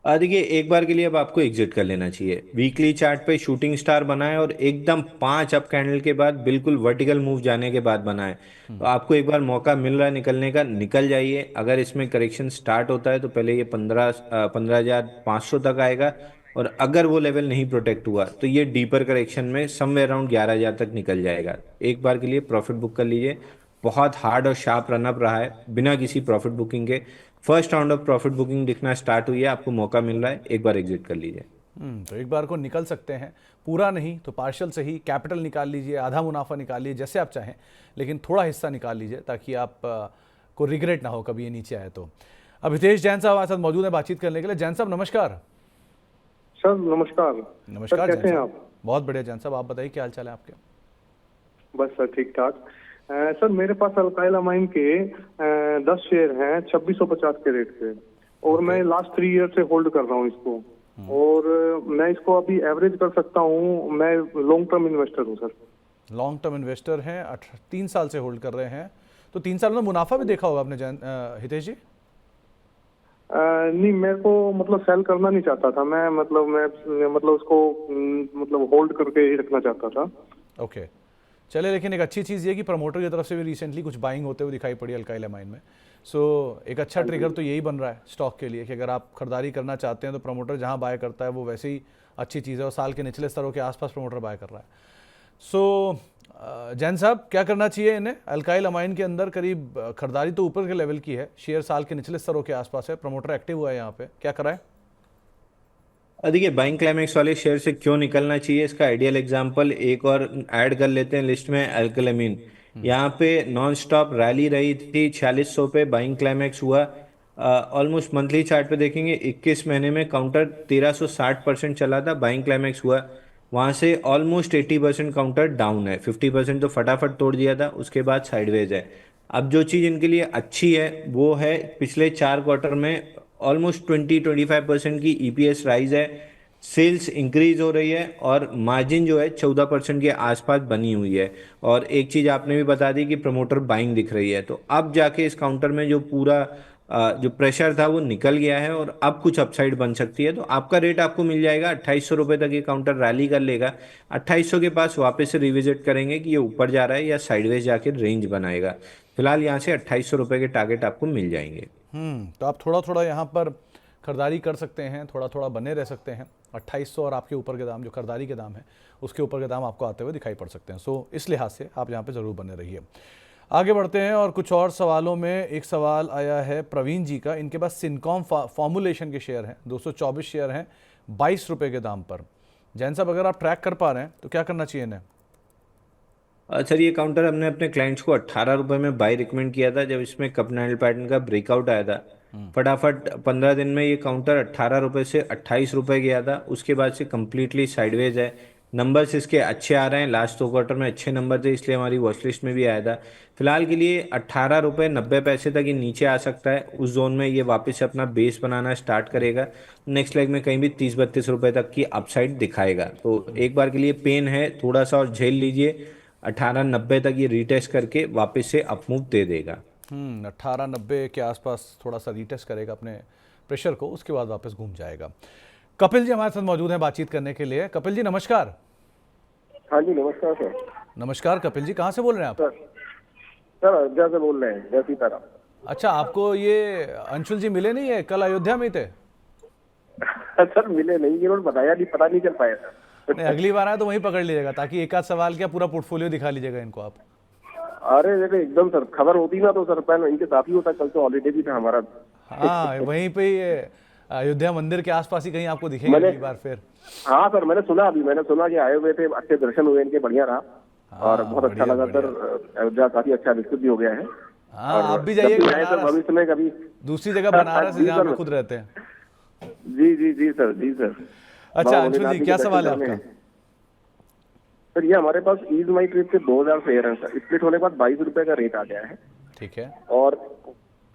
देखिए, एक बार के लिए अब आपको एग्जिट कर लेना चाहिए। वीकली चार्ट पे शूटिंग स्टार बना है और एकदम 5 अप कैंडल के बाद बिल्कुल वर्टिकल मूव जाने के बाद बना है। तो आपको एक बार मौका मिल रहा है निकलने का, निकल जाइए। अगर इसमें करेक्शन स्टार्ट होता है तो पहले ये 15,500 तक आएगा, और अगर वो लेवल नहीं प्रोटेक्ट हुआ तो ये डीपर करेक्शन में समवेयर अराउंड 11,000 तक निकल जाएगा। एक बार के लिए प्रॉफिट बुक कर लीजिए। बहुत हार्ड और शार्प रनअप रहा है बिना किसी प्रॉफिट बुकिंग के। First round of profit booking दिखना स्टार्ट हुई है, आपको मौका मिल रहा है, एक बार एग्जिट कर लीजिए। तो एक बार को निकल सकते हैं, पूरा नहीं तो पार्शियल से ही कैपिटल निकाल लीजिए, आधा मुनाफा निकाल लीजिए, जैसे आप चाहें, लेकिन थोड़ा हिस्सा निकाल लीजिए ताकि आप को रिग्रेट ना हो कभी ये नीचे आए तो। अब हितेश जैन साहब हमारे साथ मौजूद है बातचीत करने के लिए। जैन साहब नमस्कार। सर नमस्कार। नमस्कार सर, जैन कैसे हैं साहब? आप? बहुत बढ़िया जैन साहब, आप बताइए क्या हाल चाल है आपके? बस सर ठीक ठाक। सर मेरे पास अल्काइल अमाइन के 10 शेयर हैं 2650 के रेट पे, और मैं लास्ट 3 ईयर से होल्ड कर रहा हूँ इसको, और मैं इसको अभी एवरेज कर सकता हूँ। मैं लॉन्ग टर्म इन्वेस्टर हूँ सर। लॉन्ग टर्म इन्वेस्टर हैं, 3 साल से होल्ड कर रहे हैं, तो 3 साल में मुनाफा भी देखा होगा आपने जैन हितेश जी? नहीं, मेरे को मतलब सेल करना नहीं चाहता था मैं मतलब उसको मतलब होल्ड करके ही रखना चाहता था। ओके, चले, लेकिन एक अच्छी चीज़ ये कि प्रमोटर की तरफ से भी रिसेंटली कुछ बाइंग होते हुए दिखाई पड़ी अल्काइल अमाइन में। सो एक अच्छा ट्रिगर तो यही बन रहा है स्टॉक के लिए कि अगर आप खरीदारी करना चाहते हैं तो प्रमोटर जहां बाय करता है वो वैसे ही अच्छी चीज़ है, और साल के निचले स्तरों के आसपास प्रमोटर बाय कर रहा है। सो जैन साहब, क्या करना चाहिए इन्हें? अल्काइल अमाइन के अंदर करीब खरीदारी तो ऊपर के लेवल की है, शेयर साल के निचले स्तरों के आसपास है, प्रमोटर एक्टिव हुआ है यहाँ पे, क्या कराए? देखिए, बाइंग क्लाइमेक्स वाले शेयर से क्यों निकलना चाहिए, इसका आइडियल एग्जांपल एक और ऐड कर लेते हैं लिस्ट में, अल्कलमीन। यहाँ पे नॉन स्टॉप रैली रही थी, 4600 पे बाइंग क्लाइमेक्स हुआ। ऑलमोस्ट मंथली चार्ट पे देखेंगे 21 महीने में काउंटर 1360% चला था, बाइंग क्लाइमेक्स हुआ। वहाँ से ऑलमोस्ट 80% काउंटर डाउन है, 50% तो फटाफट तोड़ दिया था, उसके बाद साइडवेज है। अब जो चीज़ इनके लिए अच्छी है वो है पिछले 4 क्वार्टर में ऑलमोस्ट 20-25% की ईपीएस राइज है, सेल्स इंक्रीज हो रही है, और मार्जिन जो है 14% के आसपास बनी हुई है। और एक चीज़ आपने भी बता दी कि प्रमोटर बाइंग दिख रही है, तो अब जाके इस काउंटर में जो पूरा जो प्रेशर था वो निकल गया है, और अब कुछ अपसाइड बन सकती है। तो आपका रेट आपको मिल जाएगा 2800 रुपये तक ये काउंटर रैली कर लेगा। 2800 के पास वापस से रिविजिट करेंगे कि ये ऊपर जा रहा है या साइडवेज जाके रेंज बनाएगा। फिलहाल यहाँ से 2800 रुपये के टारगेट आपको मिल जाएंगे। तो आप थोड़ा थोड़ा यहाँ पर खरीदारी कर सकते हैं, थोड़ा थोड़ा बने रह सकते हैं। 2800 और आपके ऊपर के दाम जो खरीदारी के दाम है उसके ऊपर के दाम आपको आते हुए दिखाई पड़ सकते हैं। सो इस लिहाज से आप यहाँ पे ज़रूर बने रहिए। आगे बढ़ते हैं और कुछ और सवालों में एक सवाल आया है प्रवीण जी का। इनके पास सिनकॉम फॉर्मुलेशन के शेयर हैं, 224 शेयर हैं 22 रुपये के दाम पर। जैन साहब, अगर आप ट्रैक कर पा रहे हैं तो क्या करना चाहिए इन्हें? सर, ये काउंटर हमने अपने क्लाइंट्स को 18 रुपये में बाय रिकमेंड किया था जब इसमें कप कैंडल पैटर्न का ब्रेकआउट आया था। फटाफट 15 दिन में ये काउंटर 18 रुपये से 28 रुपये गया था, उसके बाद से कम्प्लीटली साइडवेज है। नंबर्स इसके अच्छे आ रहे हैं, लास्ट 2 क्वार्टर में अच्छे नंबर थे, इसलिए हमारी वॉच लिस्ट में भी आया था। फिलहाल के लिए 18 रुपये 90 पैसे तक ये नीचे आ सकता है, उस जोन में ये वापस से अपना बेस बनाना स्टार्ट करेगा। नेक्स्ट लेग में कहीं भी 30-32 रुपये तक की अपसाइड दिखाएगा। तो एक बार के लिए पेन है, थोड़ा सा और झेल लीजिए, 1890 तक ये रीटेस्ट करके वापस से अपमूव दे देगा। 1890 के आसपास थोड़ा सा रीटेस्ट करेगा अपने प्रेशर को, उसके बाद वापस घूम जाएगा। कपिल जी हमारे साथ मौजूद हैं बातचीत करने के लिए। कपिल जी नमस्कार। हाँ जी नमस्कार सर। नमस्कार कपिल जी, कहाँ से बोल रहे हैं आप? सर अयोध्या से बोल रहे हैं, जय सीताराम। अच्छा, आपको ये अंशुल जी मिले नहीं है? कल अयोध्या में थे। सर मिले नहीं, इन्होंने बताया नहीं, पता नहीं चल पाया सर। नहीं, अगली बार आए तो वहीं पकड़ लीजिएगा ताकि एक आध सवाल क्या पूरा पोर्टफोलियो दिखा लीजिएगा इनको आप। अरे देखो एकदम सर, खबर होती ना तो सर पहले इनके साथ ही होता, कल तो हॉलीडे भी था हमारा। हाँ, वहीं पे ये अयोध्या मंदिर के आसपास ही कहीं आपको दिखेंगे अगली बार फिर। हाँ सर, मैंने सुना कि आए हुए थे, अच्छे दर्शन हुए इनके, बढ़िया रहा। और बहुत अच्छा लगा सर, अयोध्या काफी अच्छा विकसित भी हो गया है। हाँ, आप भी जाइए भविष्य में कभी दूसरी जगह बनारस है जहाँ पे खुद रहते हैं। जी जी जी सर, जी सर। अच्छा अंशुल जी, क्या सवाल है आपका? सर ये हमारे पास ईज माई ट्रिप के 2000 शेयर हैं सर, स्प्लिट होने के बाद 22 रुपए का रेट आ गया है। ठीक है। और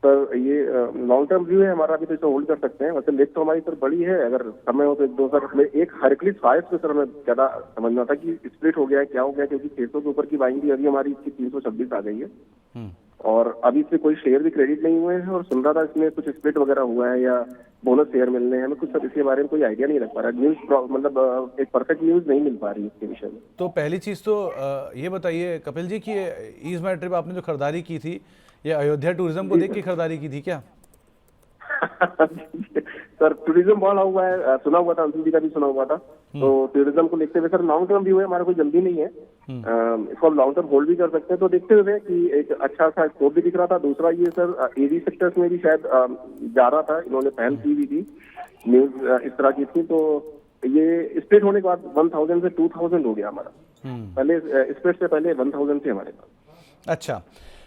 सर ये लॉन्ग टर्म व्यू है हमारा, अभी तो इसे होल्ड कर सकते हैं। वैसे लिस्ट तो हमारी सर बड़ी है, अगर समय हो तो एक दो सर एक हरक्लिस 5 पे सर हमें ज्यादा समझना था कि स्प्लिट हो गया है क्या हो गया, क्योंकि 600 के ऊपर की बाइंग थी, अभी हमारी इसकी 326 आ गई है और अभी इससे कोई शेयर भी क्रेडिट नहीं हुए हैं। और सुन रहा था इसमें कुछ स्प्लिट वगैरह हुआ है या बोनस शेयर मिलने हैं, हमें कुछ सर इसके बारे में कोई आइडिया नहीं लग पा रहा है। न्यूज मतलब एक परफेक्ट न्यूज नहीं मिल पा रही इसके विषय में। तो पहली चीज़ तो ये बताइए कपिल जी कि ईज माई ट्रिप आपने जो खरीदारी की थी, ये अयोध्या टूरिज्म को देख के खरीदारी की थी क्या? सर टूरिज्म बढ़ा हुआ है, सुना हुआ था, अंशुल जी का भी सुना हुआ था। तो टूरिज्म को देखते हुए सर लॉन्ग टर्म व्यू है हमारा, कोई जल्दी नहीं है, इसको हम लॉन्ग टर्म होल्ड भी कर सकते हैं। तो देखते हुए कि एक अच्छा सा स्कोप भी दिख रहा था। दूसरा ये सर एवी सेक्टर्स में भी शायद जा रहा था, इन्होंने पहल की हुई थी, न्यूज इस तरह की थी। तो ये स्प्लिट होने के बाद 1000 से 2000 हो गया हमारा, पहले स्प्लिट से पहले 1000 थे हमारे पास। अच्छा,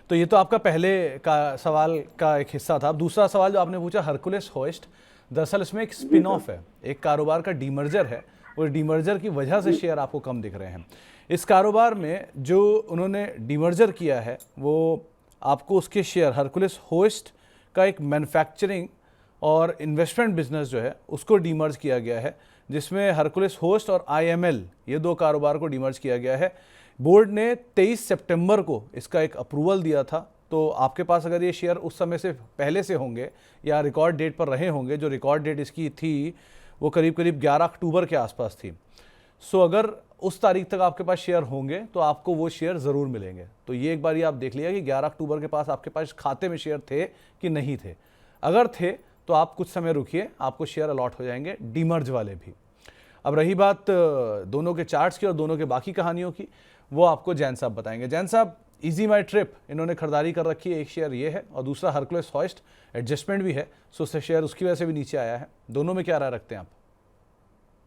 तो ये तो आपका पहले का सवाल का एक हिस्सा था। अब दूसरा सवाल जो आपने पूछा हरकुलिस होस्ट, दरअसल इसमें एक स्पिन ऑफ है, एक कारोबार का डीमर्जर है और डीमर्जर की वजह से शेयर आपको कम दिख रहे हैं। इस कारोबार में जो उन्होंने डीमर्जर किया है वो आपको उसके शेयर हरकुलिस होस्ट का एक मैन्युफैक्चरिंग और इन्वेस्टमेंट बिजनेस जो है उसको डीमर्ज किया गया है, जिसमें हरकुलिस होस्ट और IML ये दो कारोबार को डीमर्ज किया गया है। बोर्ड ने 23 सितंबर को इसका एक अप्रूवल दिया था। तो आपके पास अगर ये शेयर उस समय से पहले से होंगे या रिकॉर्ड डेट पर रहे होंगे, जो रिकॉर्ड डेट इसकी थी वो करीब करीब 11 अक्टूबर के आसपास थी। सो अगर उस तारीख तक आपके पास शेयर होंगे तो आपको वो शेयर ज़रूर मिलेंगे। तो ये एक बार ये आप देख लिया कि 11 अक्टूबर के पास आपके पास खाते में शेयर थे कि नहीं थे। अगर थे तो आप कुछ समय रुकिए, आपको शेयर अलॉट हो जाएंगे, डीमर्ज वाले भी। अब रही बात दोनों के चार्ट्स की और दोनों के बाकी कहानियों की, वो आपको जैन साहब बताएंगे। जैन साहब, इजी माई ट्रिप इन्होंने खरीदारी कर रखी है, एक शेयर ये है और दूसरा हरकुलिस होस्ट एडजस्टमेंट भी है, सो उससे शेयर उसकी वजह से भी नीचे आया है। दोनों में क्या राय रखते हैं आप?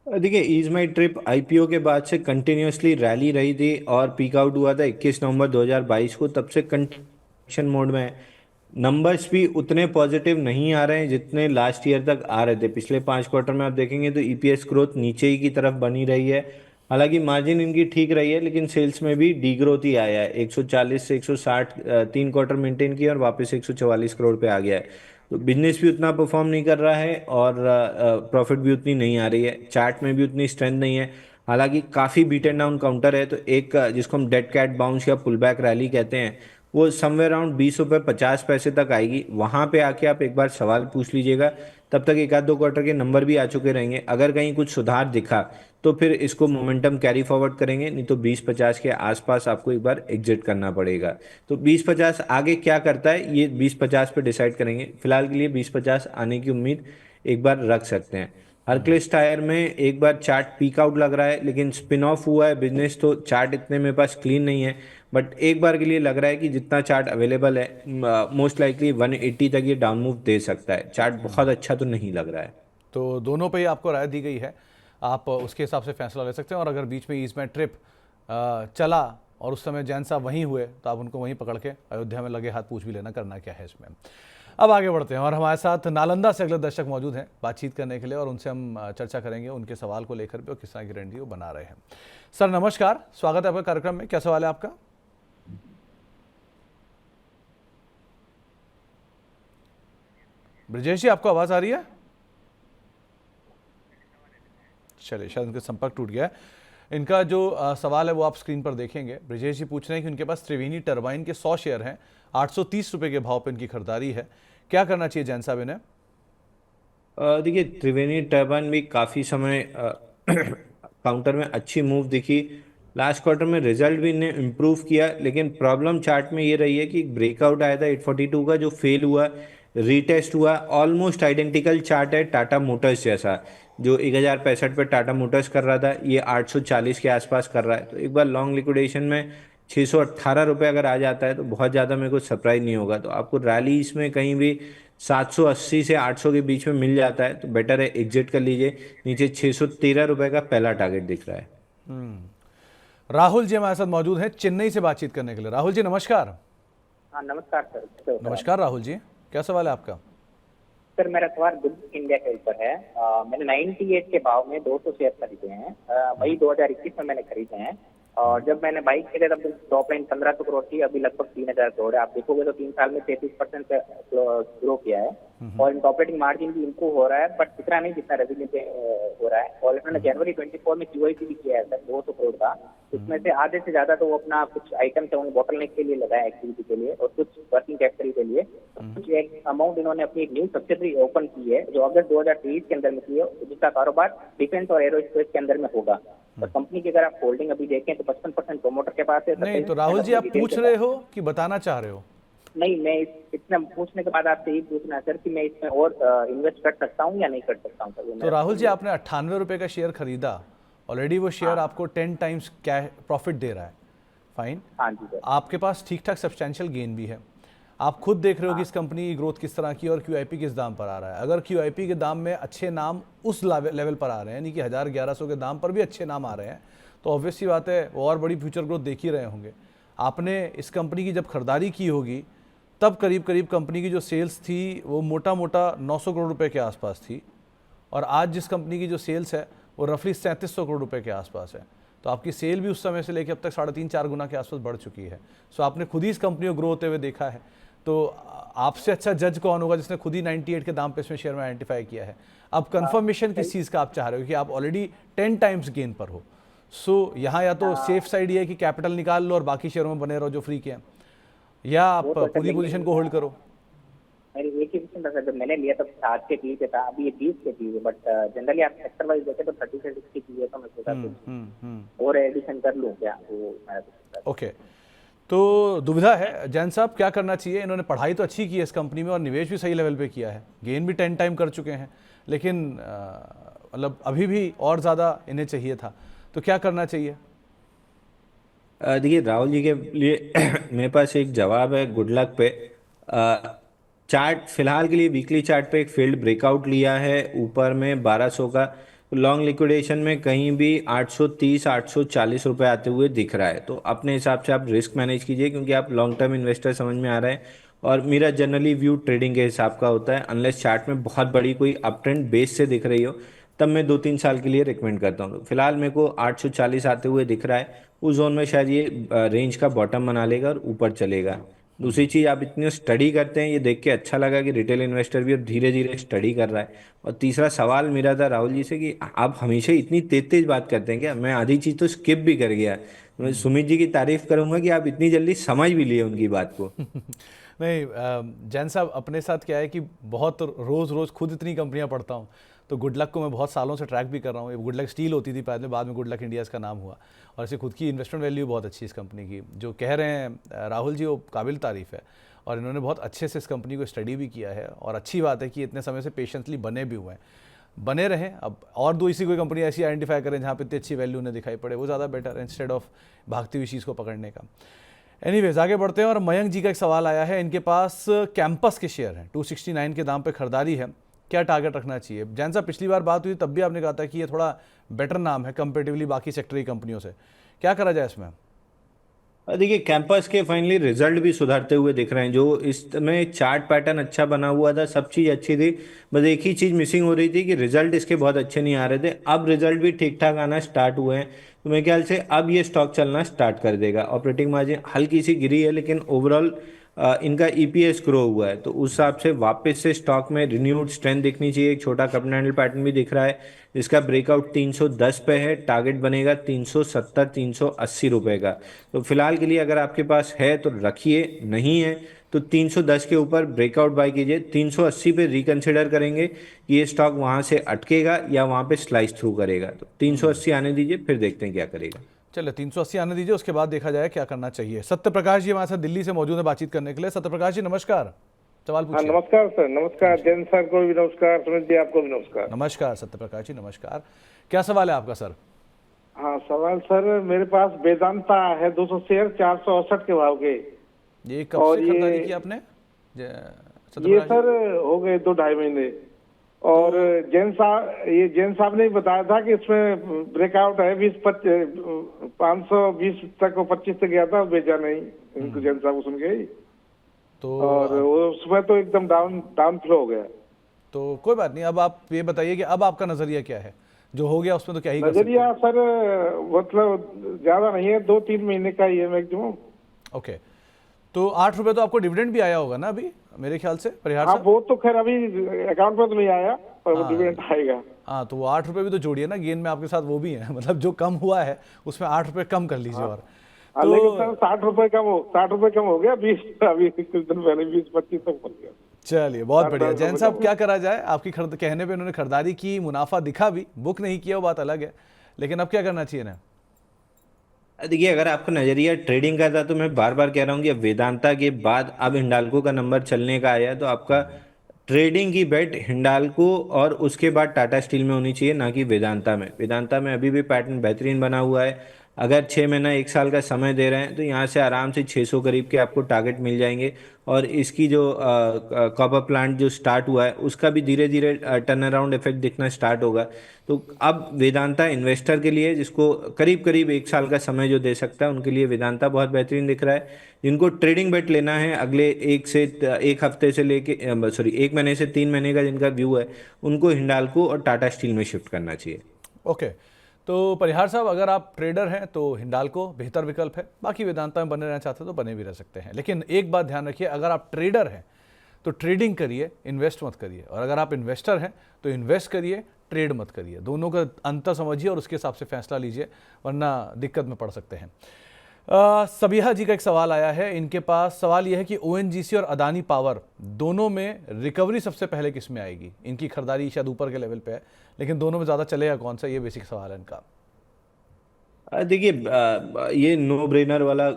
देखिए, ईज माई ट्रिप आईपीओ के बाद से कंटिन्यूसली रैली रही थी और पीक आउट हुआ था 21 नवंबर 2022 को, तब से कंटिन्यूएशन मोड में है। नंबर्स भी उतने पॉजिटिव नहीं आ रहे हैं जितने लास्ट ईयर तक आ रहे थे। पिछले 5 क्वार्टर में आप देखेंगे तो ईपीएस ग्रोथ नीचे ही की तरफ बनी रही है। हालांकि मार्जिन इनकी ठीक रही है, लेकिन सेल्स में भी डी ग्रोथ ही आया है। 140 से 160 3 क्वार्टर मेंटेन किया और वापस 144 करोड़ पे आ गया है। तो बिजनेस भी उतना परफॉर्म नहीं कर रहा है और प्रॉफिट भी उतनी नहीं आ रही है। चार्ट में भी उतनी स्ट्रेंथ नहीं है। हालांकि काफ़ी बीट एंड डाउन काउंटर है, तो एक जिसको हम डेड कैट बाउंस या पुल बैक रैली कहते हैं, वो समवेयर अराउंड 20 रुपये 50 पैसे तक आएगी। वहाँ पे आके आप एक बार सवाल पूछ लीजिएगा। तब तक एक आध दो क्वार्टर के नंबर भी आ चुके रहेंगे। अगर कहीं कुछ सुधार दिखा तो फिर इसको मोमेंटम कैरी फॉरवर्ड करेंगे, नहीं तो 20-50 के आसपास आपको एक बार एग्जिट करना पड़ेगा। तो 20-50 आगे क्या करता है ये 20-50 पे डिसाइड करेंगे। फिलहाल के लिए 20-50 आने की उम्मीद एक बार रख सकते हैं। हरक्लिस टायर में एक बार चार्ट पीक आउट लग रहा है, लेकिन स्पिन ऑफ हुआ है बिजनेस, तो चार्ट इतने मेरे पास क्लीन नहीं है। बट एक बार के लिए लग रहा है कि जितना चार्ट अवेलेबल है मोस्ट लाइकली 180 तक ये डाउन मूव दे सकता है। चार्ट बहुत अच्छा तो नहीं लग रहा है। तो दोनों पे ही आपको राय दी गई है, आप उसके हिसाब से फैसला ले सकते हैं। और अगर बीच में ईज माई ट्रिप चला और उस समय जैन साहब वहीं हुए तो आप उनको वहीं पकड़ के अयोध्या में लगे हाथ पूछ भी लेना, करना क्या है इसमें। अब आगे बढ़ते हैं और हमारे साथ नालंदा से अगले दर्शक मौजूद हैं बातचीत करने के लिए, और उनसे हम चर्चा करेंगे उनके सवाल को लेकर भी और किस तरह की रणनीति वो बना रहे हैं। सर नमस्कार, स्वागत है आपका कार्यक्रम में। क्या सवाल है आपका? ब्रिजेश जी, आपको आवाज़ आ रही है? चलिए, शायद उनका संपर्क टूट गया है। इनका जो सवाल है वो आप स्क्रीन पर देखेंगे। ब्रिजेश जी पूछ रहे हैं कि उनके पास त्रिवेणी टरबाइन के 100 शेयर हैं, 830 रुपये के भाव पर इनकी खरीदारी है, क्या करना चाहिए जैन साहब इन्हें? देखिए, त्रिवेणी टरबाइन भी काफ़ी समय काउंटर में अच्छी मूव दिखी। लास्ट क्वार्टर में रिजल्ट भी इन्हें इम्प्रूव किया, लेकिन प्रॉब्लम चार्ट में ये रही है कि ब्रेकआउट आया था 842 का, जो फेल हुआ, रीटेस्ट हुआ। ऑलमोस्ट आइडेंटिकल चार्ट है टाटा मोटर्स जैसा, जो 1065 पे टाटा मोटर्स कर रहा था, ये 840 के आसपास कर रहा है। तो एक बार लॉन्ग लिक्विडेशन में 618 रुपये अगर आ जाता है तो बहुत ज़्यादा मेरे को सरप्राइज नहीं होगा। तो आपको रैली इसमें कहीं भी 780 से 800 के बीच में मिल जाता है तो बेटर है एग्जिट कर लीजिए। नीचे 613 रुपये का पहला टारगेट दिख रहा है। राहुल जी हमारे साथ मौजूद हैं चेन्नई से बातचीत करने के लिए। राहुल जी नमस्कार। हाँ नमस्कार सर। नमस्कार राहुल जी, क्या सवाल है आपका? सर मेरा सवाल बुल्स इंडिया के ऊपर है। मैंने 98 के भाव में 200 शेयर खरीदे हैं, वही 2021 में मैंने खरीदे हैं। और जब मैंने बाई किए थे तब टॉप लाइन 1500 करोड़ थी, अभी लगभग 3000 करोड़ है। आप देखोगे तो 3 साल में 33% ग्रो किया है और इनका ऑपरेटिंग मार्जिन भी इम्प्रूव हो रहा है, बट इतना नहीं जितना रेवेन्यू पे हो रहा है। और इन्होंने जनवरी 24 में QIP भी किया है सर 200 करोड़ का, इसमें से आधे से ज्यादा तो वो अपना कुछ आइटम थे उन्हें बॉटलनेक के लिए लगाया एक्टिविटी के लिए और कुछ वर्किंग कैपिटल के लिए। कुछ एक अमाउंट इन्होंने अपनी एक न्यू सब्सिडरी ओपन की है जो अगस्त 2023 के अंदर में की है, जिसका कारोबार डिफेंस और एरोस्पेस के अंदर में होगा। और कंपनी की अगर आप होल्डिंग अभी देखें तो 55% प्रोमोटर के पास है। नहीं तो राहुल जी आप पूछ रहे हो कि बताना चाह रहे हो? नहीं, मैं इतना पूछने के बाद आपसे यही पूछना है सर कि मैं इसमें और इन्वेस्ट कर सकता हूँ या नहीं कर सकता हूँ सर। तो राहुल जी आपने 98 रुपए का शेयर खरीदा, ऑलरेडी वो शेयर आपको 10 टाइम्स कैश प्रॉफिट दे रहा है, फाइन। हाँ जी सर। आपके पास ठीक ठाक सब्सटेंशियल गेन भी है। आप खुद देख रहे हो कि इस कंपनी की ग्रोथ किस तरह की और QIP किस दाम पर आ रहा है। अगर QIP के दाम में अच्छे नाम उस लेवल पर आ रहे हैं, यानी कि 1000-1100 के दाम पर भी अच्छे नाम आ रहे हैं, तो ऑब्वियस सी बात है वो और बड़ी फ्यूचर ग्रोथ देख ही रहे होंगे। आपने इस कंपनी की जब खरीदारी की होगी तब करीब करीब कंपनी की जो सेल्स थी वो मोटा मोटा 900 करोड़ रुपए के आसपास थी, और आज जिस कंपनी की जो सेल्स है वो रफली 3700 करोड़ रुपए के आसपास है। तो आपकी सेल भी उस समय से लेकर अब तक 3.5-4 गुना के आसपास बढ़ चुकी है। सो आपने खुद ही इस कंपनी को ग्रो होते हुए देखा है, तो आपसे अच्छा जज कौन होगा जिसने खुद ही 98 के दाम पे इसमें शेयर में आइडेंटिफाई किया है। अब कंफर्मेशन किस चीज़ का आप चाह रहे हो कि आप ऑलरेडी 10 टाइम्स गेन पर हो। सो यहाँ या तो सेफ साइड ये है कि कैपिटल निकाल लो और बाकी शेयरों में बने रहो जो फ्री के हैं, या आप पूरी पोजीशन को होल्ड करो। मेरी एक ही क्वेश्चन था सर, जब मैंने लिया तब 60 के पी पे था, अभी ये 20 के पी है, बट जनरली आप सेक्टर वाइज देखें तो 30 से 60 पी है, तो मैं सोचा और एडिशन कर लूँ क्या, वो मेरा। ओके, तो दुविधा है जैन साहब, क्या करना चाहिए? इन्होंने पढ़ाई तो अच्छी की है इस कंपनी में और निवेश भी सही लेवल पे किया है, गेन भी 10 टाइम कर चुके हैं, लेकिन मतलब अभी भी और ज़्यादा इन्हें चाहिए था, तो क्या करना चाहिए? देखिए राहुल जी के लिए मेरे पास एक जवाब है गुड लक पे। चार्ट फिलहाल के लिए वीकली चार्ट पे एक फील्ड ब्रेकआउट लिया है ऊपर में 1200 का, लॉन्ग लिक्विडेशन में कहीं भी 830-840 रुपए आते हुए दिख रहा है। तो अपने हिसाब से आप रिस्क मैनेज कीजिए, क्योंकि आप लॉन्ग टर्म इन्वेस्टर समझ में आ रहा है और मेरा जनरली व्यू ट्रेडिंग के हिसाब का होता है। अनलेस चार्ट में बहुत बड़ी कोई अप ट्रेंड बेस से दिख रही हो तब मैं 2-3 साल के लिए रिकमेंड करता हूँ। तो फिलहाल मेरे को 840 आते हुए दिख रहा है, उस जोन में शायद ये रेंज का बॉटम बना लेगा और ऊपर चलेगा। दूसरी चीज़, आप इतनी स्टडी करते हैं, ये देख के अच्छा लगा कि रिटेल इन्वेस्टर भी अब धीरे धीरे स्टडी कर रहा है। और तीसरा सवाल मेरा था राहुल जी से कि आप हमेशा इतनी तेज तेज बात करते हैं क्या? मैं आधी चीज़ तो स्किप भी कर गया। मैं सुमित जी की तारीफ करूंगा कि आप इतनी जल्दी समझ भी लिए उनकी बात को। नहीं जैन साहब, अपने साथ क्या है कि बहुत रोज़ खुद इतनी कंपनियां पढ़ता हूँ, तो गुड लक को मैं बहुत सालों से ट्रैक भी कर रहा हूँ। ये गुड लक स्टील होती थी पहले, बाद में गुड लक इंडिया इसका नाम हुआ, और इसे खुद की इन्वेस्टमेंट वैल्यू बहुत अच्छी है इस कंपनी की। जो कह रहे हैं राहुल जी वो काबिल तारीफ़ है, और इन्होंने बहुत अच्छे से इस कंपनी को स्टडी भी किया है, और अच्छी बात है कि इतने समय से पेशेंटली बने भी हुए हैं, बने रहें। अब और दो इसी कोई कंपनी ऐसी आइडेंटिफाई करें जहाँ पे इतनी अच्छी वैल्यू उन्हें दिखाई पड़े, वो ज़्यादा बेटर है इंस्टेड ऑफ भागती हुई चीज़ को पकड़ने का। एनीवेज आगे बढ़ते हैं, और मयंक जी का एक सवाल आया है। इनके पास कैंपस के शेयर हैं, 269 के दाम पे खरीदारी है, क्या टारगेट रखना चाहिए? जैन साहब, पिछली बार बात हुई तब भी आपने कहा था कि ये थोड़ा बेटर नाम है कंपेरेटिवली बाकी सेक्टरी कंपनियों से, क्या करा जाए इसमें? देखिए कैंपस के फाइनली रिजल्ट भी सुधरते हुए दिख रहे हैं। जो इसमें चार्ट पैटर्न अच्छा बना हुआ था, सब चीज़ अच्छी थी, बस एक ही चीज़ मिसिंग हो रही थी कि रिजल्ट इसके बहुत अच्छे नहीं आ रहे थे। अब रिजल्ट भी ठीक ठाक आना स्टार्ट हुए हैं, तो मेरे ख्याल से अब ये स्टॉक चलना स्टार्ट कर देगा। ऑपरेटिंग मार्जिन हल्की सी गिरी है, लेकिन ओवरऑल इनका EPS ग्रो हुआ है, तो उस हिसाब से वापस से स्टॉक में रिन्यूड स्ट्रेंथ दिखनी चाहिए। एक छोटा कप एंड हैंडल पैटर्न भी दिख रहा है, जिसका ब्रेकआउट 310 पे है, टारगेट बनेगा 370-380 रुपए का। तो फिलहाल के लिए अगर आपके पास है तो रखिए, नहीं है तो 310 के ऊपर ब्रेकआउट बाय कीजिए। 380 पे रिकंसिडर करेंगे कि ये स्टॉक वहां से अटकेगा या वहां पे स्लाइस थ्रू करेगा। तो 380 आने दीजिए, फिर देखते हैं क्या करेगा। चलिए 380 आने दीजिए, उसके बाद देखा जाए क्या करना चाहिए। सत्य प्रकाश जी हमारे साथ दिल्ली से मौजूद है बातचीत करने के लिए। सत्य प्रकाश जी नमस्कार, सवाल पूछिए। नमस्कार सर। नमस्कार जैन सर को भी नमस्कार, सुमित जी आपको भी नमस्कार। नमस्कार सत्य प्रकाश जी, नमस्कार। क्या सवाल है आपका सर? हाँ सवाल सर, मेरे पास वेदांता है 200 शेयर 468 के भाव के। ये कब से खरीदारी की आपने? ये सर हो गए 2-2.5 महीने। और जैन साहब ने बताया था कि इसमें ब्रेकआउट है 520 तक और 25 तक गया था, बेचा नहीं इनको जैन साहब को सुन के ही। तो और उसमें तो एकदम डाउन फ्लो हो गया। तो कोई बात नहीं, अब आप ये बताइए कि अब आपका नजरिया क्या है? जो हो गया उसमें तो क्या ही कर सकते नजरिया सर मतलब ज्यादा नहीं है, 2-3 महीने का ही है मैक्सिमम। ओके, तो 8 रुपए तो आपको डिविडेंड भी आया होगा ना अभी मेरे ख्याल से, परिहार हाँ साहब? वो तो खैर अभी अकाउंट में तो नहीं आया, पर वो डिविडेंड आएगा। हाँ, तो वो 8 रुपए भी तो जोड़िए ना, गेन में आपके साथ वो भी है मतलब जो कम हुआ है उसमें 8 रुपए कम कर लीजिए। और लेकिन सर 60 रुपए कम हो गया, 20 अभी कुछ दिन पहले 20-25 तक पड़ गया। चलिए बहुत बढ़िया। जैन साहब क्या करा जाए, आपकी कहने पे उन्होंने खरीदारी की, मुनाफा दिखा भी, बुक नहीं किया वो बात अलग है, लेकिन अब क्या करना चाहिए ना? देखिए, अगर आपका नजरिया ट्रेडिंग का था तो मैं बार बार कह रहा हूँ कि अब वेदांता के बाद अब हिंडाल्को का नंबर चलने का आया है, तो आपका ट्रेडिंग की बेट हिंडाल्को और उसके बाद टाटा स्टील में होनी चाहिए, ना कि वेदांता में। वेदांता में अभी भी पैटर्न बेहतरीन बना हुआ है। अगर 6 महीना 1 साल का समय दे रहे हैं तो यहाँ से आराम से 600 करीब के आपको टारगेट मिल जाएंगे। और इसकी जो कॉपर प्लांट जो स्टार्ट हुआ है उसका भी धीरे धीरे टर्न अराउंड इफेक्ट दिखना स्टार्ट होगा। तो अब वेदांता इन्वेस्टर के लिए, जिसको करीब करीब 1 साल का समय जो दे सकता है, उनके लिए वेदांता बहुत बेहतरीन दिख रहा है। जिनको ट्रेडिंग बेट लेना है अगले 1 हफ्ते से लेके 1 महीने से 3 महीने का जिनका व्यू है, उनको हिंडाल्को और टाटा स्टील में शिफ्ट करना चाहिए। ओके, तो परिहार साहब अगर आप ट्रेडर हैं तो हिंडाल्को बेहतर विकल्प है, बाकी वेदांता में बने रहना चाहते हैं तो बने भी रह सकते हैं। लेकिन एक बात ध्यान रखिए, अगर आप ट्रेडर हैं तो ट्रेडिंग करिए, इन्वेस्ट मत करिए, और अगर आप इन्वेस्टर हैं तो इन्वेस्ट करिए, ट्रेड मत करिए। दोनों का अंतर समझिए और उसके हिसाब से फैसला लीजिए, वरना दिक्कत में पड़ सकते हैं। सबिहा जी का एक सवाल आया है, इनके पास सवाल यह है कि ओएनजीसी और अदानी पावर दोनों में रिकवरी सबसे पहले किस में आएगी? इनकी खरीदारी शायद ऊपर के लेवल पे है, लेकिन दोनों में ज़्यादा चलेगा कौन सा, ये बेसिक सवाल है इनका। देखिए, ये नो ब्रेनर वाला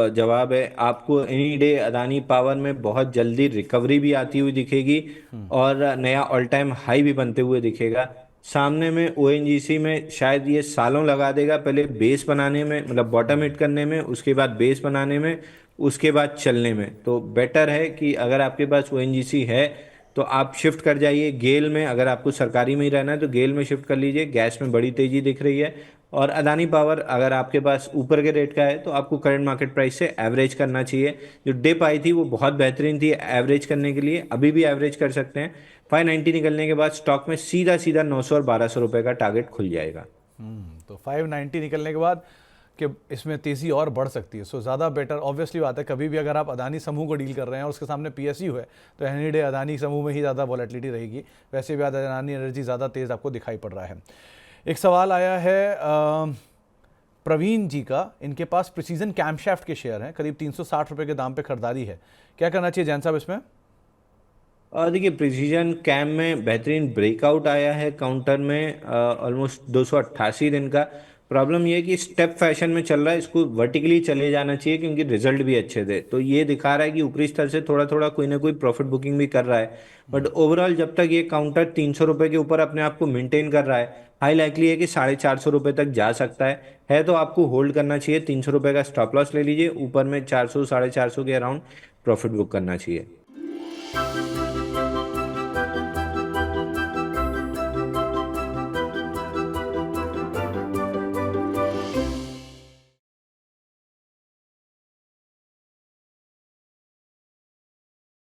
जवाब है। आपको एनी डे अदानी पावर में बहुत जल्दी रिकवरी भी आती हुई दिखेगी और नया ऑल टाइम हाई भी बनते हुए दिखेगा। सामने में ओएनजीसी में शायद ये सालों लगा देगा, पहले बेस बनाने में, मतलब बॉटम हिट करने में, उसके बाद बेस बनाने में, उसके बाद चलने में। तो बेटर है कि अगर आपके पास ओएनजीसी है तो आप शिफ्ट कर जाइए गेल में। अगर आपको सरकारी में ही रहना है तो गेल में शिफ्ट कर लीजिए, गैस में बड़ी तेजी दिख रही है। और अदानी पावर अगर आपके पास ऊपर के रेट का है तो आपको करंट मार्केट प्राइस से एवरेज करना चाहिए। जो डिप आई थी वो बहुत बेहतरीन थी एवरेज करने के लिए, अभी भी एवरेज कर सकते हैं। 590 निकलने के बाद स्टॉक में सीधा सीधा 900 और 1200 रुपए का टारगेट खुल जाएगा। तो 590 निकलने के बाद कि इसमें तेज़ी और बढ़ सकती है, सो ज़्यादा बेटर ऑब्वियसली बात है। कभी भी अगर आप अदानी समूह को डील कर रहे हैं और उसके सामने पीएसयू है तो एनी डे अदानी समूह में ही ज़्यादा वॉलेटिलिटी रहेगी। वैसे भी अदानी एनर्जी ज़्यादा तेज़ आपको दिखाई पड़ रहा है। एक सवाल आया है प्रवीण जी का, इनके पास प्रिसीजन कैम्पशाफ्ट के शेयर हैं, करीब 360 रुपये के दाम पे खरीदारी है, क्या करना चाहिए जैन साहब इसमें? देखिए, प्रिसीजन कैम में बेहतरीन ब्रेकआउट आया है काउंटर में, ऑलमोस्ट 288 दिन का। प्रॉब्लम ये है कि स्टेप फैशन में चल रहा है, इसको वर्टिकली चले जाना चाहिए क्योंकि रिजल्ट भी अच्छे थे। तो ये दिखा रहा है कि ऊपरी स्तर से थोड़ा थोड़ा कोई ना कोई प्रॉफिट बुकिंग भी कर रहा है। बट ओवरऑल जब तक ये काउंटर 300 रुपये के ऊपर अपने आप को मेंटेन कर रहा है, हाई लाइकली है कि 450 रुपये तक जा सकता है तो आपको होल्ड करना चाहिए। 300 रुपये का स्टॉप लॉस ले लीजिए, ऊपर में 400 450 के अराउंड प्रॉफिट बुक करना चाहिए।